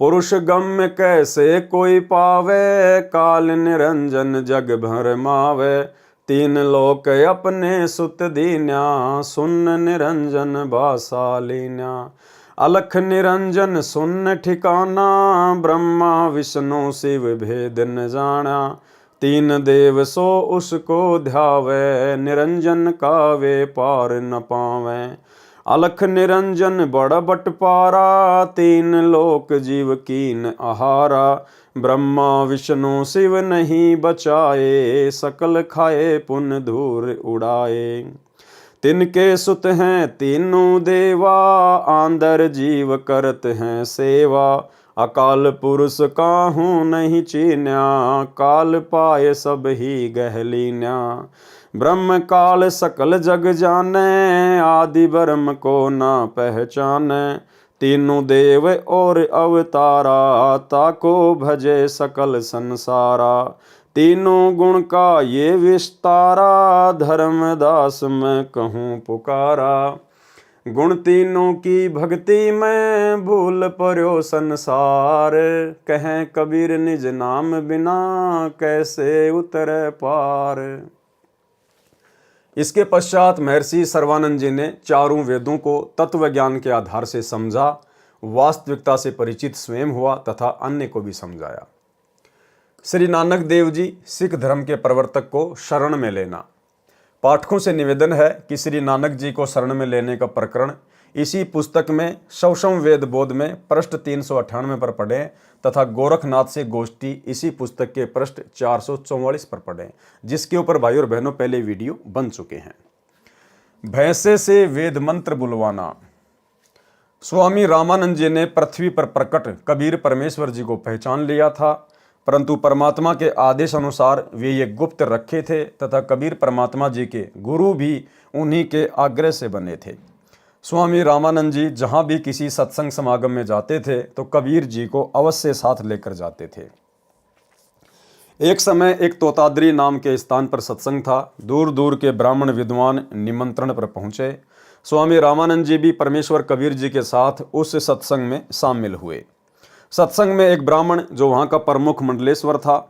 पुरुष गम्य कैसे कोई पावे, काल निरंजन जग भर मावे। तीन लोक अपने सुत दीन्या, सुन निरंजन बासा लीन्या। अलख निरंजन सुन ठिकाना, ब्रह्मा विष्णु शिव भेद न जाना। तीन देव सो उसको ध्यावे, निरंजन का वे पार न पावे। अलख निरंजन बड़ बटपारा, तीन लोक जीव कीन आहारा। ब्रह्मा विष्णु शिव नहीं बचाए, सकल खाए पुन धूर उड़ाए। तिनके सुत हैं तीनों देवा, आंदर जीव करत हैं सेवा। अकाल पुरुष काहू नहीं चीन्या, काल पाए सब ही गहलीन्या। ब्रह्म काल सकल जग जाने, आदि ब्रह्म को ना पहचाने। तीनों देव और अवतारा, ताको भजे सकल संसारा। तीनों गुण का ये विस्तारा, धर्मदास मैं कहूँ पुकारा। गुण तीनों की भक्ति में, भूल पर्यो संसार। कहें कबीर निज नाम बिना, कैसे उतरे पार। इसके पश्चात महर्षि सर्वानंद जी ने चारों वेदों को तत्व ज्ञान के आधार से समझा, वास्तविकता से परिचित स्वयं हुआ तथा अन्य को भी समझाया। श्री नानक देव जी सिख धर्म के प्रवर्तक को शरण में लेना। पाठकों से निवेदन है कि श्री नानक जी को शरण में लेने का प्रकरण इसी पुस्तक में शवशम वेद बोध में पृष्ठ 398 पर पढ़ें तथा गोरखनाथ से गोष्ठी इसी पुस्तक के पृष्ठ 444 पर पढ़ें, जिसके ऊपर भाई और बहनों पहले वीडियो बन चुके हैं। भैंसे से वेद मंत्र बुलवाना। स्वामी रामानंद जी ने पृथ्वी पर प्रकट कबीर परमेश्वर जी को पहचान लिया था, परंतु परमात्मा के आदेश अनुसार वे ये गुप्त रखे थे तथा कबीर परमात्मा जी के गुरु भी उन्हीं के आग्रह से बने थे। स्वामी रामानंद जी जहाँ भी किसी सत्संग समागम में जाते थे तो कबीर जी को अवश्य साथ लेकर जाते थे। एक समय एक तोताद्री नाम के स्थान पर सत्संग था। दूर दूर के ब्राह्मण विद्वान निमंत्रण पर पहुँचे। स्वामी रामानंद जी भी परमेश्वर कबीर जी के साथ उस सत्संग में शामिल हुए। सत्संग में एक ब्राह्मण जो वहाँ का प्रमुख मंडलेश्वर था,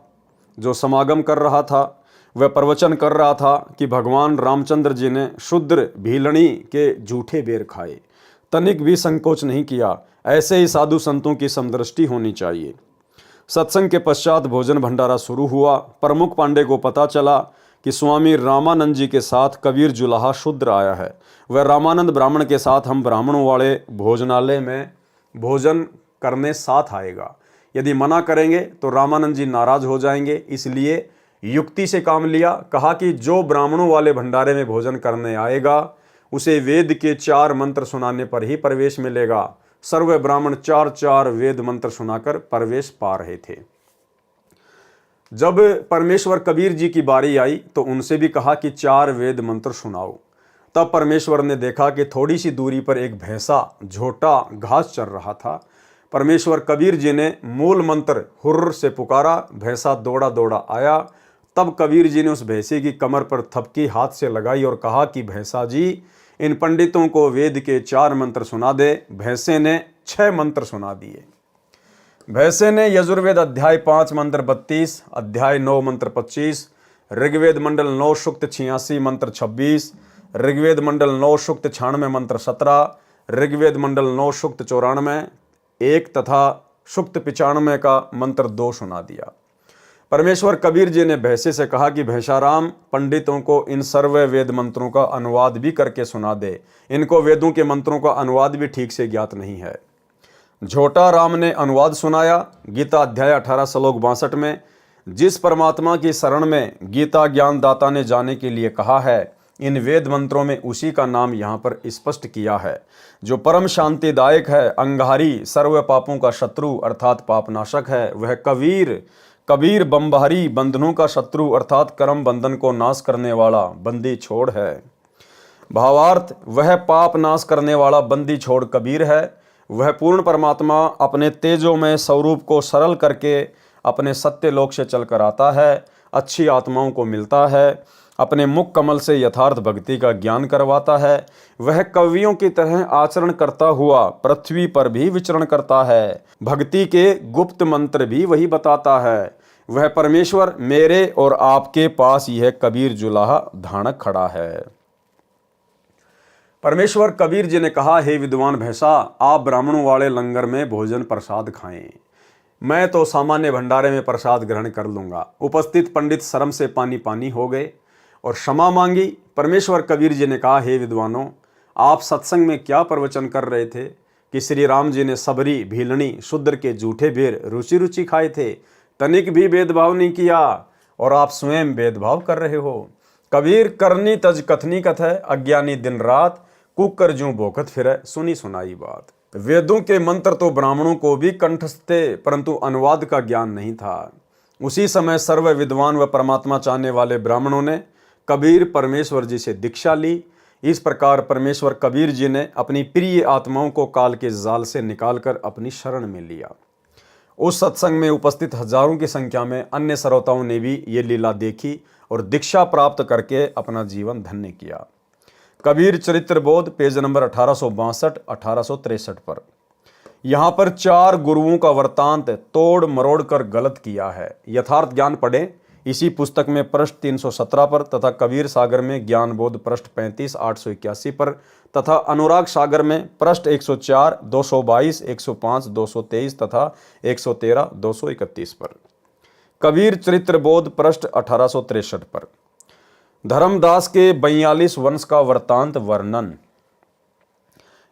जो समागम कर रहा था, वह प्रवचन कर रहा था कि भगवान रामचंद्र जी ने शूद्र भीलनी के झूठे बेर खाए, तनिक भी संकोच नहीं किया। ऐसे ही साधु संतों की समदृष्टि होनी चाहिए। सत्संग के पश्चात भोजन भंडारा शुरू हुआ। प्रमुख पांडे को पता चला कि स्वामी रामानंद जी के साथ कबीर जुलाहा शूद्र आया है। वह रामानंद ब्राह्मण के साथ हम ब्राह्मणों वाले भोजनालय में भोजन करने साथ आएगा। यदि मना करेंगे तो रामानंद जी नाराज हो जाएंगे, इसलिए युक्ति से काम लिया। कहा कि जो ब्राह्मणों वाले भंडारे में भोजन करने आएगा उसे वेद के 4 मंत्र सुनाने पर ही प्रवेश मिलेगा। सर्व ब्राह्मण 4 वेद मंत्र सुनाकर प्रवेश पा रहे थे। जब परमेश्वर कबीर जी की बारी आई तो उनसे भी कहा कि 4 वेद मंत्र सुनाओ। तब परमेश्वर ने देखा कि थोड़ी सी दूरी पर एक भैंसा झोटा घास चर रहा था। परमेश्वर कबीर जी ने मूल मंत्र हुर्र से पुकारा। भैंसा दौड़ा दौड़ा आया। तब कबीर जी ने उस भैंसे की कमर पर थपकी हाथ से लगाई और कहा कि भैंसा जी, इन पंडितों को वेद के 4 मंत्र सुना दे। भैंसे ने 6 मंत्र सुना दिए। भैंसे ने यजुर्वेद अध्याय 5 मंत्र 32, अध्याय 9 मंत्र 25, ऋग्वेद मंडल 9 सूक्त 86 मंत्र 26, ऋग्वेद मंडल 9 सूक्त 96 मंत्र 17, ऋग्वेद मंडल 9 सूक्त 94 1 तथा सूक्त 95 का मंत्र 2 सुना दिया। परमेश्वर कबीर जी ने भैंसे से कहा कि भैंसाराम, पंडितों को इन सर्व वेद मंत्रों का अनुवाद भी करके सुना दे। इनको वेदों के मंत्रों का अनुवाद भी ठीक से ज्ञात नहीं है। झोटा राम ने अनुवाद सुनाया। गीता अध्याय 18 श्लोक 62 में जिस परमात्मा की शरण में गीता ज्ञानदाता ने जाने के लिए कहा है, इन वेद मंत्रों में उसी का नाम यहाँ पर स्पष्ट किया है, जो परम शांतिदायक है, अंगारी, सर्व पापों का शत्रु अर्थात पापनाशक है। वह कबीर बम्बारी, बंधनों का शत्रु अर्थात कर्म बंधन को नाश करने वाला बंदी छोड़ है। भावार्थ, वह पाप नाश करने वाला बंदी छोड़ कबीर है। वह पूर्ण परमात्मा अपने तेजोमय स्वरूप को सरल करके अपने सत्य लोक से चलकर आता है, अच्छी आत्माओं को मिलता है, अपने मुख कमल से यथार्थ भक्ति का ज्ञान करवाता है। वह कवियों की तरह आचरण करता हुआ पृथ्वी पर भी विचरण करता है, भक्ति के गुप्त मंत्र भी वही बताता है। वह परमेश्वर मेरे और आपके पास यह कबीर जुलाहा धानक खड़ा है। परमेश्वर कबीर जी ने कहा, हे विद्वान भैंसा, आप ब्राह्मणों वाले लंगर में भोजन प्रसाद खाएं, मैं तो सामान्य भंडारे में प्रसाद ग्रहण कर लूंगा। उपस्थित पंडित शर्म से पानी पानी हो गए और क्षमा मांगी। परमेश्वर कबीर जी ने कहा, हे विद्वानों, आप सत्संग में क्या प्रवचन कर रहे थे कि श्री राम जी ने सबरी, भीलनी, शूद्र के जूठे बेर रुचि रुचि खाए थे, तनिक भी भेदभाव नहीं किया, और आप स्वयं भेदभाव कर रहे हो। कबीर करनी तज कथनी कथ है, अज्ञानी दिन रात कुकर जूं भोकत फिरे, सुनी सुनाई बात। वेदों के मंत्र तो ब्राह्मणों को भी कंठस्थ थे, परंतु अनुवाद का ज्ञान नहीं था। उसी समय सर्व विद्वान व परमात्मा चाहने वाले ब्राह्मणों ने कबीर परमेश्वर जी से दीक्षा ली। इस प्रकार परमेश्वर कबीर जी ने अपनी प्रिय आत्माओं को काल के जाल से निकालकर अपनी शरण में लिया। उस सत्संग में उपस्थित हजारों की संख्या में अन्य श्रोताओं ने भी ये लीला देखी और दीक्षा प्राप्त करके अपना जीवन धन्य किया। कबीर चरित्र बोध, पेज नंबर 1862-1863 पर। यहाँ पर 4 गुरुओं का वृत्तांत तोड़ मरोड़ कर गलत किया है। यथार्थ ज्ञान पढ़ें इसी पुस्तक में पृष्ठ 317 पर, तथा कबीर सागर में ज्ञान बोध पृष्ठ 35-881 पर, तथा अनुराग सागर में पृष्ठ 104, 222, 105, 223 तथा 113, 231 पर। कबीर चरित्र बोध पृष्ठ 1863 पर। धर्मदास के 42 वंश का वृत्तांत वर्णन।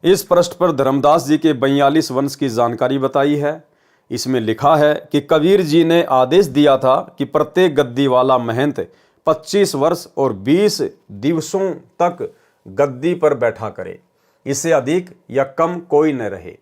इस पृष्ठ पर धर्मदास जी के 42 वंश की जानकारी बताई है। इसमें लिखा है कि कबीर जी ने आदेश दिया था कि प्रत्येक गद्दी वाला महंत 25 वर्ष और 20 दिवसों तक गद्दी पर बैठा करे, इससे अधिक या कम कोई न रहे।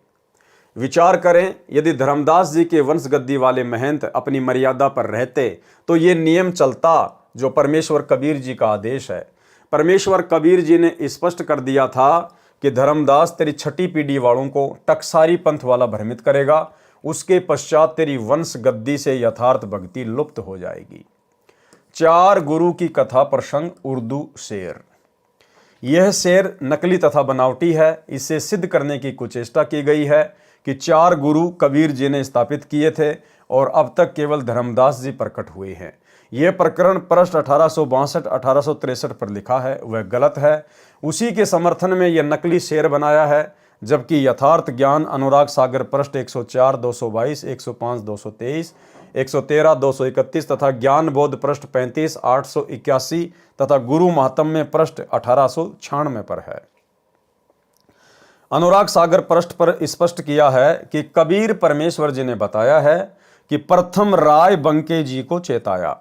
विचार करें, यदि धर्मदास जी के वंश गद्दी वाले महंत अपनी मर्यादा पर रहते तो ये नियम चलता जो परमेश्वर कबीर जी का आदेश है। परमेश्वर कबीर जी ने स्पष्ट कर दिया था कि धर्मदास तेरी छठी पीढ़ी वालों को टकसारी पंथ वाला भ्रमित करेगा, उसके पश्चात तेरी वंश गद्दी से यथार्थ भक्ति लुप्त हो जाएगी। 4 गुरु की कथा प्रसंग उर्दू शेर। यह शेर नकली तथा बनावटी है। इसे सिद्ध करने की कुचेष्टा की गई है कि 4 गुरु कबीर जी ने स्थापित किए थे और अब तक केवल धर्मदास जी प्रकट हुए हैं। यह प्रकरण पृष्ठ 1862-1863 पर लिखा है, वह गलत है। उसी के समर्थन में यह नकली शेर बनाया है, जबकि यथार्थ ज्ञान अनुराग सागर पृष्ठ 104, 222, 105, 223, 113, 231 तथा ज्ञान बोध पृष्ठ 35, 881 तथा गुरु महात्म्य पृष्ठ 1896 पर है। अनुराग सागर पृष्ठ पर स्पष्ट किया है कि कबीर परमेश्वर जी ने बताया है कि प्रथम राय बंके जी को चेताया।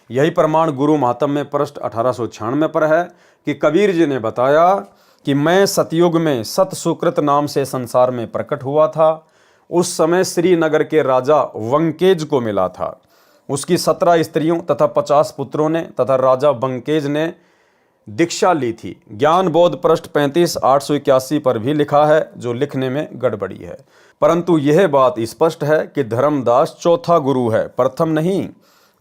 यही प्रमाण गुरु महात्म्य पृष्ठ 1896 पर है कि कबीर जी ने बताया कि मैं सतयुग में सत सुकृत नाम से संसार में प्रकट हुआ था। उस समय श्रीनगर के राजा वंकेज को मिला था। उसकी 17 स्त्रियों तथा 50 पुत्रों ने तथा राजा वंकेज ने दीक्षा ली थी। ज्ञान बोध पृष्ठ 35, 881 पर भी लिखा है, जो लिखने में गड़बड़ी है। परंतु यह बात स्पष्ट है कि धर्मदास चौथा गुरु है, प्रथम नहीं,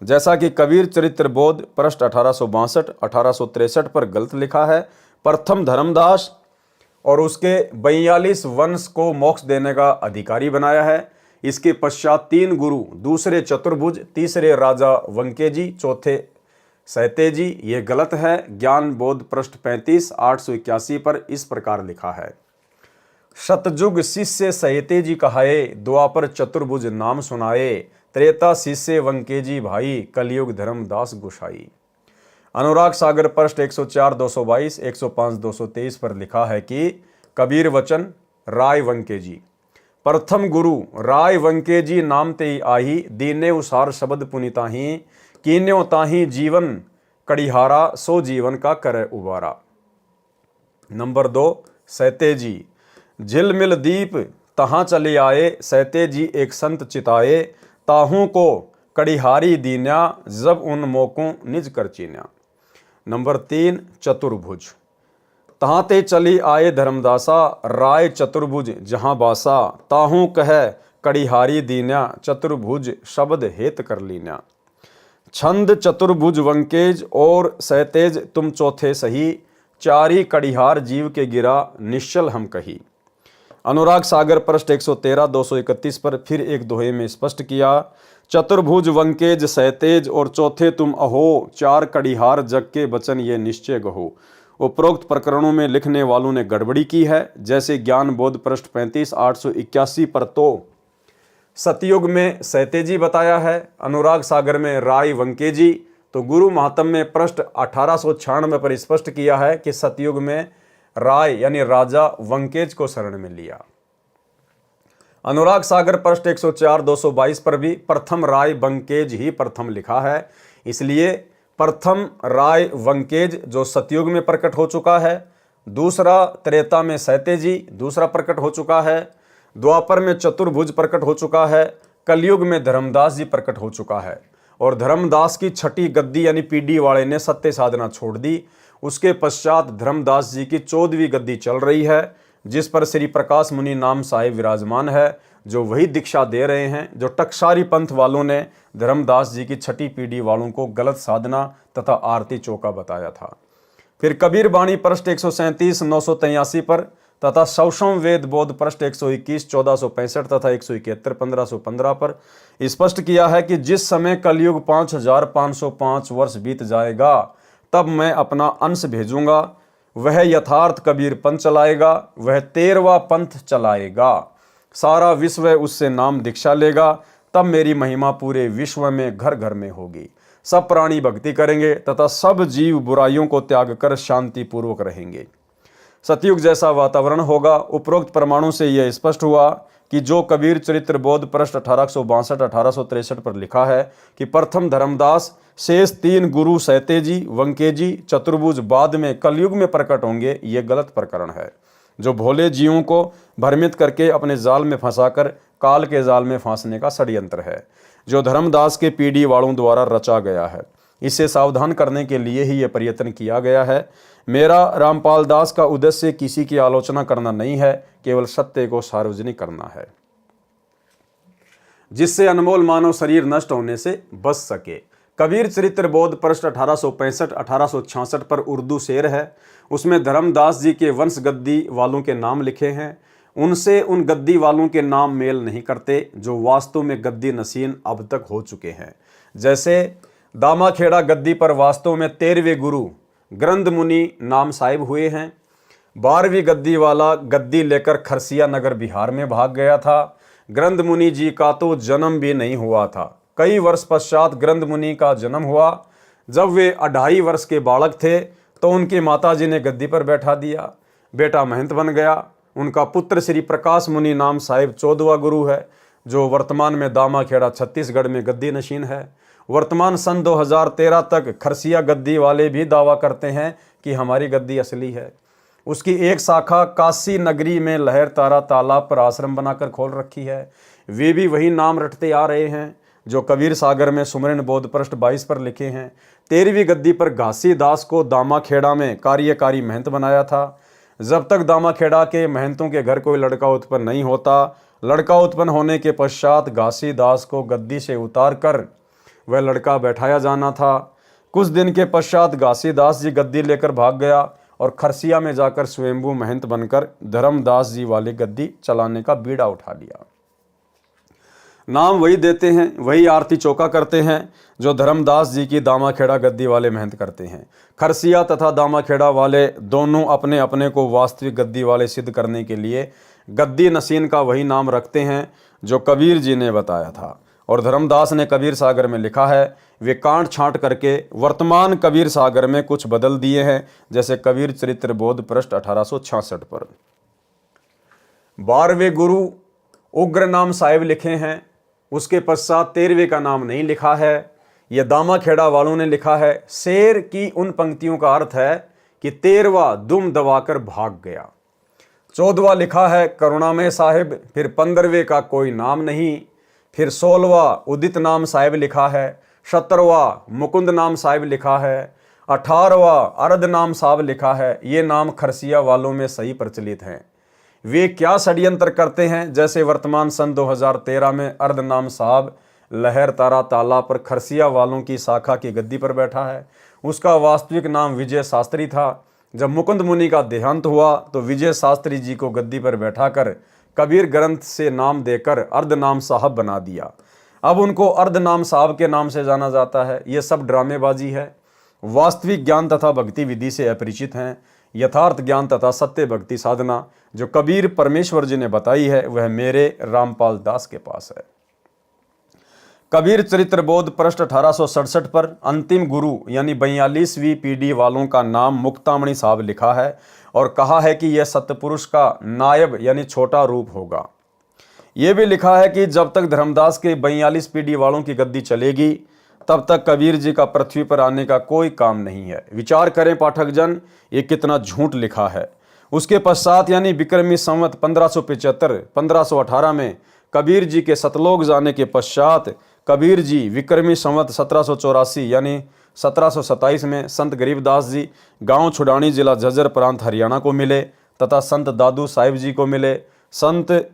जैसा कि कबीर चरित्र बोध पृष्ठ 1862, 1863 पर गलत लिखा है। प्रथम धर्मदास और उसके 42 वंश को मोक्ष देने का अधिकारी बनाया है। इसके पश्चात 3 गुरु, दूसरे चतुर्भुज, तीसरे राजा वंकेजी, चौथे सहतेजी। ये गलत है। ज्ञान बोध पृष्ठ 35, 881 पर इस प्रकार लिखा है, सतयुग शिष्य सहतेजी कहाए, द्वापर चतुर्भुज नाम सुनाए, त्रेता शिष्य वंकेजी भाई, कलयुग धर्मदास गोसाई। अनुराग सागर पृष्ठ 104, 222, 105, 223 पर लिखा है कि कबीर वचन राय वंकेजी। प्रथम गुरु राय वंकेजी नाम ते आही, दीने उसार शब्द पुनिताही, कीन्यो ताही जीवन कड़िहारा, सो जीवन का करे उबारा। नंबर 2 सहतेजी। झिलमिल दीप तहाँ चले आए, सहतेजी एक संत चिताए, ताहू को कड़िहारी दीन्या, जब उन मोकों निज कर चीन्या। नंबर 3 चतुर्भुज। तहाँ ते चली आए धर्मदासा, राय चतुर्भुज जहाँ बासा, ताहू कह कड़िहारी दीन्या, चतुर्भुज शब्द हेत कर लीन्या। छंद चतुर्भुज वंकेज और सहतेज तुम चौथे सही, चारी कड़िहार जीव के गिरा निश्चल हम कही। अनुराग सागर पृष्ठ 113 231 पर फिर एक दोहे में स्पष्ट किया, चतुर्भुज वंकेज सहतेज और चौथे तुम अहो, चार कड़िहार जग के बचन ये निश्चय गहो। उपरोक्त प्रकरणों में लिखने वालों ने गड़बड़ी की है। जैसे ज्ञान बोध पृष्ठ 35 881 पर तो सतयुग में सहतेजी बताया है, अनुराग सागर में राय वंकेजी, तो गुरु महात्म में पृष्ठ 1896 पर स्पष्ट किया है कि सतयुग में राय यानी राजा वंकेज को शरण में लिया। अनुराग सागर पृष्ठ 104 222 पर भी प्रथम राय वंकेज ही प्रथम लिखा है, इसलिए प्रथम राय वंकेज जो सतयुग में प्रकट हो चुका है, दूसरा त्रेता में सहतेजी दूसरा प्रकट हो चुका है, द्वापर में चतुर्भुज प्रकट हो चुका है, कलयुग में धर्मदास जी प्रकट हो चुका है। और धर्मदास की छठी गद्दी यानी पीडी वाले ने सत्य साधना छोड़ दी। उसके पश्चात धर्मदास जी की 14वीं गद्दी चल रही है, जिस पर श्री प्रकाश मुनि नाम साहिब विराजमान है, जो वही दीक्षा दे रहे हैं जो टकसारी पंथ वालों ने धर्मदास जी की छठी पीढ़ी वालों को गलत साधना तथा आरती चौका बताया था। फिर कबीर बाणी पृष्ठ 137 983 पर तथा सौषम वेद बोध पृष्ठ 121 1465 तथा 171 1515 पर स्पष्ट किया है कि जिस समय कलयुग 5505 वर्ष बीत जाएगा, तब मैं अपना अंश भेजूंगा, वह यथार्थ कबीर पंथ चलाएगा, वह 13वां पंथ चलाएगा, सारा विश्व उससे नाम दीक्षा लेगा, तब मेरी महिमा पूरे विश्व में घर घर में होगी। सब प्राणी भक्ति करेंगे तथा सब जीव बुराइयों को त्याग कर शांति पूर्वक रहेंगे। सतयुग जैसा वातावरण होगा। उपरोक्त प्रमाणों से यह स्पष्ट हुआ कि जो कबीर चरित्र बोध पृष्ठ 1862 1863 पर लिखा है कि प्रथम धर्मदास, शेष 3 गुरु सहतेजी वंकेजी चतुर्भुज बाद में कलयुग में प्रकट होंगे, ये गलत प्रकरण है, जो भोले जीवों को भ्रमित करके अपने जाल में फंसाकर काल के जाल में फांसने का षड्यंत्र है, जो धर्मदास के पीढ़ी वालों द्वारा रचा गया है। इससे सावधान करने के लिए ही यह प्रयत्न किया गया है। मेरा रामपाल दास का उद्देश्य किसी की आलोचना करना नहीं है, केवल सत्य को सार्वजनिक करना है, जिससे अनमोल मानव शरीर नष्ट होने से बच सके। कबीर चरित्र बोध पृष्ठ 1865 1866 पर उर्दू शेर है, उसमें धर्मदास जी के वंश गद्दी वालों के नाम लिखे हैं। उनसे उन गद्दी वालों के नाम मेल नहीं करते जो वास्तव में गद्दी नसीन अब तक हो चुके हैं। जैसे दामाखेड़ा गद्दी पर वास्तव में 13वें गुरु ग्रंथ मुनि नाम साहिब हुए हैं। 12वीं गद्दी वाला गद्दी लेकर खरसिया नगर बिहार में भाग गया था। ग्रंथ मुनि जी का तो जन्म भी नहीं हुआ था। कई वर्ष पश्चात ग्रंथ मुनि का जन्म हुआ। जब वे 2.5 वर्ष के बालक थे तो उनकी माताजी ने गद्दी पर बैठा दिया। बेटा महंत बन गया। उनका पुत्र श्री प्रकाश मुनि नाम साहिब 14वां गुरु है, जो वर्तमान में दामाखेड़ा छत्तीसगढ़ में गद्दी नशीन है। वर्तमान सन 2013 तक खरसिया गद्दी वाले भी दावा करते हैं कि हमारी गद्दी असली है। उसकी एक शाखा काशी नगरी में लहर तारा तालाब पर आश्रम बनाकर खोल रखी है। वे भी वही नाम रटते आ रहे हैं जो कबीर सागर में सुमरन बोध पृष्ठ 22 पर लिखे हैं। 13वीं गद्दी पर घासी दास को दामाखेड़ा में कार्यकारी महंत बनाया था। जब तक दामाखेड़ा के महंतों के घर कोई लड़का उत्पन्न नहीं होता, लड़का उत्पन्न होने के पश्चात घासी दास को गद्दी से उतार कर वह लड़का बैठाया जाना था। कुछ दिन के पश्चात घासीदास जी गद्दी लेकर भाग गया और खरसिया में जाकर स्वयंभू महंत बनकर धर्मदास जी वाली गद्दी चलाने का बीड़ा उठा लिया। नाम वही देते हैं, वही आरती चौका करते हैं जो धर्मदास जी की दामाखेड़ा गद्दी वाले महंत करते हैं। खरसिया तथा दामाखेड़ा वाले दोनों अपने अपने को वास्तविक गद्दी वाले सिद्ध करने के लिए गद्दी नसीन का वही नाम रखते हैं जो कबीर जी ने बताया था और धर्मदास ने कबीर सागर में लिखा है। वे कांट छांट करके वर्तमान कबीर सागर में कुछ बदल दिए हैं, जैसे कबीर चरित्र बोध पृष्ठ 1866 पर 12वें गुरु उग्र नाम साहिब लिखे हैं। उसके पश्चात 13वें का नाम नहीं लिखा है, यह दामाखेड़ा वालों ने लिखा है। शेर की उन पंक्तियों का अर्थ है कि 13वां दुम दबाकर भाग गया। 14वां लिखा है करुणामय साहिब, फिर 15वें का कोई नाम नहीं, फिर 16वां उदित नाम साहिब लिखा है, 17वां मुकुंद नाम साहिब लिखा है, 18वां अर्ध नाम साहब लिखा है। ये नाम खरसिया वालों में सही प्रचलित हैं। वे क्या षड्यंत्र करते हैं? जैसे वर्तमान सन 2013 में अर्ध नाम साहब लहर तारा ताला पर खरसिया वालों की शाखा की गद्दी पर बैठा है। उसका वास्तविक नाम विजय शास्त्री था। जब मुकुंद मुनि का देहांत हुआ तो विजय शास्त्री जी को गद्दी पर बैठाकर कबीर ग्रंथ से नाम देकर अर्ध नाम साहब बना दिया। अब उनको अर्ध नाम साहब के नाम से जाना जाता है। ये सब ड्रामेबाजी है। वास्तविक ज्ञान तथा भक्ति विधि से अपरिचित हैं। यथार्थ ज्ञान तथा सत्य भक्ति साधना जो कबीर परमेश्वर जी ने बताई है वह मेरे रामपाल दास के पास है। कबीर चरित्र बोध पृष्ठ 1867 पर अंतिम गुरु यानी 42वीं पीढ़ी वालों का नाम मुक्तामणि साहब लिखा है और कहा है कि यह सतपुरुष का नायब यानी छोटा रूप होगा। यह भी लिखा है कि जब तक धर्मदास के 42 पीढ़ी वालों की गद्दी चलेगी तब तक कबीर जी का पृथ्वी पर आने का कोई काम नहीं है। विचार करें पाठक जन, ये कितना झूठ लिखा है। उसके पश्चात यानी विक्रमी संवत 1575-1518 में कबीर जी के सतलोक जाने के पश्चात कबीर जी विक्रमी संवत 1784 यानी 1727 में संत गरीबदास जी गांव छुड़ानी जिला झज्जर प्रांत हरियाणा को मिले तथा संत दादू साहिब जी को मिले, संत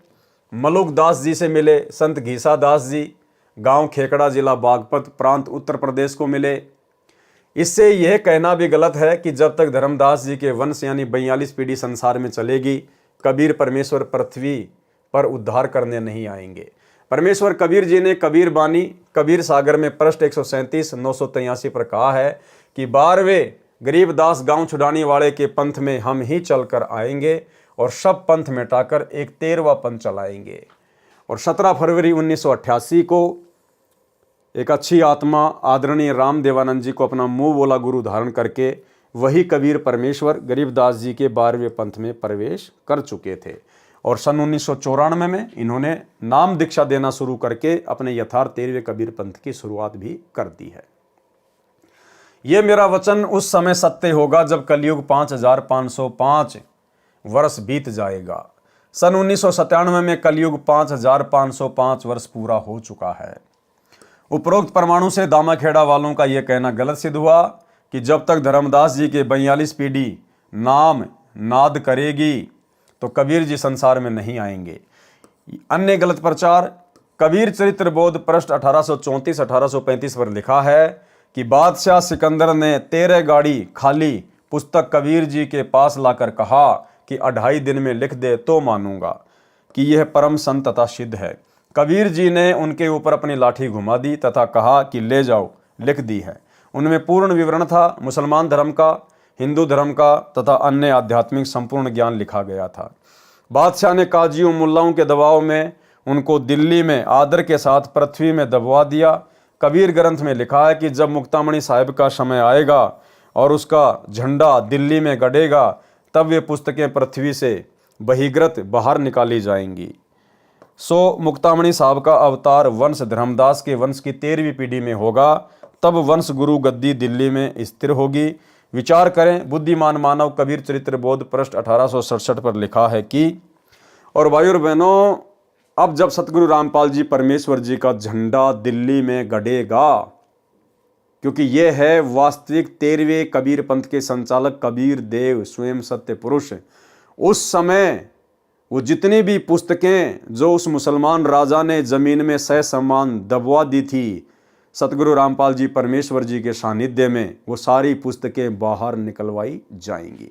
मलुक दास जी से मिले, संत घीसा दास जी गांव खेकड़ा जिला बागपत प्रांत उत्तर प्रदेश को मिले। इससे यह कहना भी गलत है कि जब तक धर्मदास जी के वंश यानी 42 पीढ़ी संसार में चलेगी कबीर परमेश्वर पृथ्वी पर उद्धार करने नहीं आएंगे। परमेश्वर कबीर जी ने कबीर बानी कबीर सागर में पृष्ठ 137-983 पर कहा है कि 12वें गरीबदास गांव छुड़ाने वाले के पंथ में हम ही चलकर आएंगे और सब पंथ मिटाकर एक 13वां पंथ चलाएंगे। और 17 फरवरी 1988 को एक अच्छी आत्मा आदरणीय राम देवानंद जी को अपना मुंह बोला गुरु धारण करके वही कबीर परमेश्वर गरीबदास जी के 12वें पंथ में प्रवेश कर चुके थे और सन 1994 में इन्होंने नाम दीक्षा देना शुरू करके अपने यथार्थ 13वें कबीर पंथ की शुरुआत भी कर दी है। यह मेरा वचन उस समय सत्य होगा जब कलयुग 5505 वर्ष बीत जाएगा। सन 1997 में कलयुग 5505 वर्ष पूरा हो चुका है। उपरोक्त परमाणु से दामाखेड़ा वालों का यह कहना गलत सिद्ध हुआ कि जब तक धर्मदास जी के 42 पीढ़ी नाम नाद करेगी तो कबीर जी संसार में नहीं आएंगे। अन्य गलत प्रचार कबीर चरित्र बोध पृष्ठ 1834-1835 पर लिखा है कि बादशाह सिकंदर ने 13 गाड़ी खाली पुस्तक कबीर जी के पास लाकर कहा कि 2.5 दिन में लिख दे तो मानूंगा कि यह परम संत तथा सिद्ध है। कबीर जी ने उनके ऊपर अपनी लाठी घुमा दी तथा कहा कि ले जाओ, लिख दी है। उनमें पूर्ण विवरण था, मुसलमान धर्म का, हिंदू धर्म का तथा अन्य आध्यात्मिक संपूर्ण ज्ञान लिखा गया था। बादशाह ने काजियों मुल्लाओं के दबाव में उनको दिल्ली में आदर के साथ पृथ्वी में दबवा दिया। कबीर ग्रंथ में लिखा है कि जब मुक्तामणि साहिब का समय आएगा और उसका झंडा दिल्ली में गड़ेगा तब वे पुस्तकें पृथ्वी से बहिर्गत बाहर निकाली जाएंगी। सो मुक्तामणि साहब का अवतार वंश धर्मदास के वंश की 13वीं पीढ़ी में होगा। तब वंश गुरु गद्दी दिल्ली में स्थिर होगी। विचार करें, बुद्धिमान मानव कबीर चरित्र बोध पृष्ठ 1867 पर लिखा है कि और भाइयों और बहनों, अब जब सतगुरु रामपाल जी परमेश्वर जी का झंडा दिल्ली में गड़ेगा, क्योंकि यह है वास्तविक 13वें कबीर पंथ के संचालक कबीर देव स्वयं सत्य पुरुष, उस समय वो जितनी भी पुस्तकें जो उस मुसलमान राजा ने जमीन में ससम्मान दबवा दी थी सतगुरु रामपाल जी परमेश्वर जी के सानिध्य में, वो सारी पुस्तकें बाहर निकलवाई जाएंगी।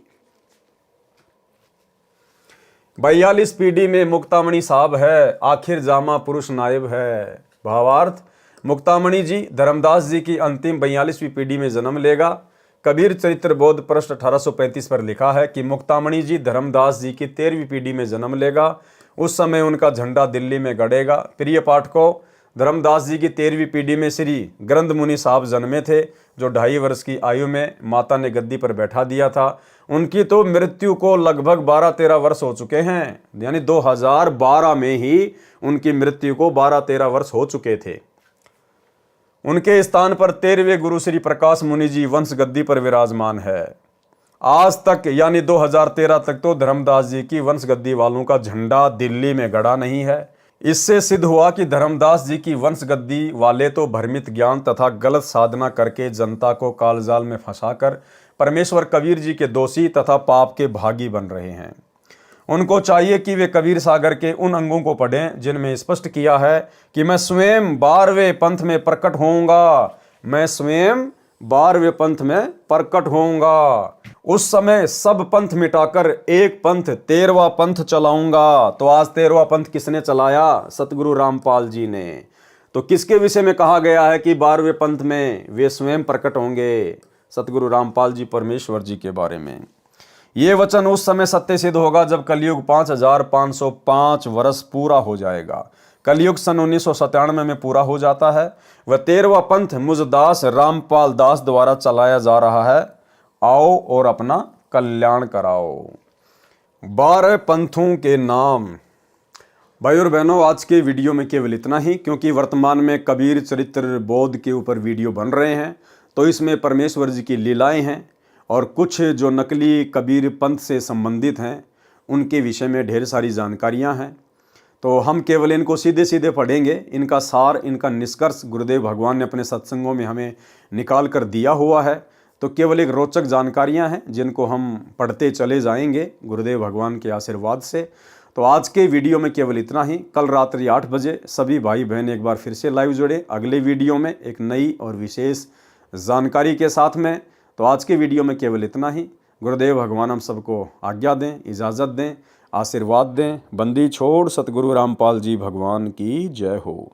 42 पीढ़ी में मुक्तामणि साहब है, आखिर जामा पुरुष नायब है। भावार्थ, मुक्तामणि जी धर्मदास जी की अंतिम 42वीं पीढ़ी में जन्म लेगा। कबीर चरित्र बोध पृष्ठ 1835 पर लिखा है कि मुक्तामणि जी धर्मदास जी की 13वीं पीढ़ी में जन्म लेगा। उस समय उनका झंडा दिल्ली में गड़ेगा। प्रिय पाठकों, धर्मदास जी की 13वीं पीढ़ी में श्री ग्रंथ मुनि साहब जन्मे थे, जो 2.5 वर्ष की आयु में माता ने गद्दी पर बैठा दिया था। उनकी तो मृत्यु को लगभग 12-13 वर्ष हो चुके हैं, यानी 2012 में ही उनकी मृत्यु को 12-13 वर्ष हो चुके थे। उनके स्थान पर 13वें गुरु श्री प्रकाश मुनि जी वंश गद्दी पर विराजमान है। आज तक यानी 2013 तक तो धर्मदास जी की वंश गद्दी वालों का झंडा दिल्ली में गड़ा नहीं है। इससे सिद्ध हुआ कि धर्मदास जी की वंश गद्दी वाले तो भ्रमित ज्ञान तथा गलत साधना करके जनता को कालजाल में फंसाकर परमेश्वर कबीर जी के दोषी तथा पाप के भागी बन रहे हैं। उनको चाहिए कि वे कबीर सागर के उन अंगों को पढ़ें जिनमें स्पष्ट किया है कि मैं स्वयं 12वें पंथ में प्रकट होऊंगा, मैं स्वयं 12वें पंथ में प्रकट होऊंगा। उस समय सब पंथ मिटाकर एक पंथ 13वां पंथ चलाऊंगा। तो आज 13वां पंथ किसने चलाया? सतगुरु रामपाल जी ने। तो किसके विषय में कहा गया है कि 12वें पंथ में वे स्वयं प्रकट होंगे? सतगुरु रामपाल जी परमेश्वर जी के बारे में। ये वचन उस समय सत्य सिद्ध होगा जब कलयुग 5505 वर्ष पूरा हो जाएगा। कलयुग सन 1997 में पूरा हो जाता है। वह 13वां पंथ मुझदास रामपाल दास द्वारा चलाया जा रहा है। आओ और अपना कल्याण कराओ। 12 पंथों के नाम। भाई और बहनों, आज के वीडियो में केवल इतना ही, क्योंकि वर्तमान में कबीर चरित्र बोध के ऊपर वीडियो बन रहे हैं, तो इसमें परमेश्वर जी की लीलाएं हैं और कुछ जो नकली कबीर पंथ से संबंधित हैं उनके विषय में ढेर सारी जानकारियां हैं। तो हम केवल इनको सीधे सीधे पढ़ेंगे। इनका सार, इनका निष्कर्ष गुरुदेव भगवान ने अपने सत्संगों में हमें निकाल कर दिया हुआ है। तो केवल एक रोचक जानकारियां हैं जिनको हम पढ़ते चले जाएंगे गुरुदेव भगवान के आशीर्वाद से। तो आज के वीडियो में केवल इतना ही। कल रात्रि 8 बजे सभी भाई बहन एक बार फिर से लाइव जुड़े अगले वीडियो में एक नई और विशेष जानकारी के साथ में। तो आज के वीडियो में केवल इतना ही। गुरुदेव भगवान हम सबको आज्ञा दें, इजाज़त दें, आशीर्वाद दें। बंदी छोड़ सतगुरु रामपाल जी भगवान की जय हो।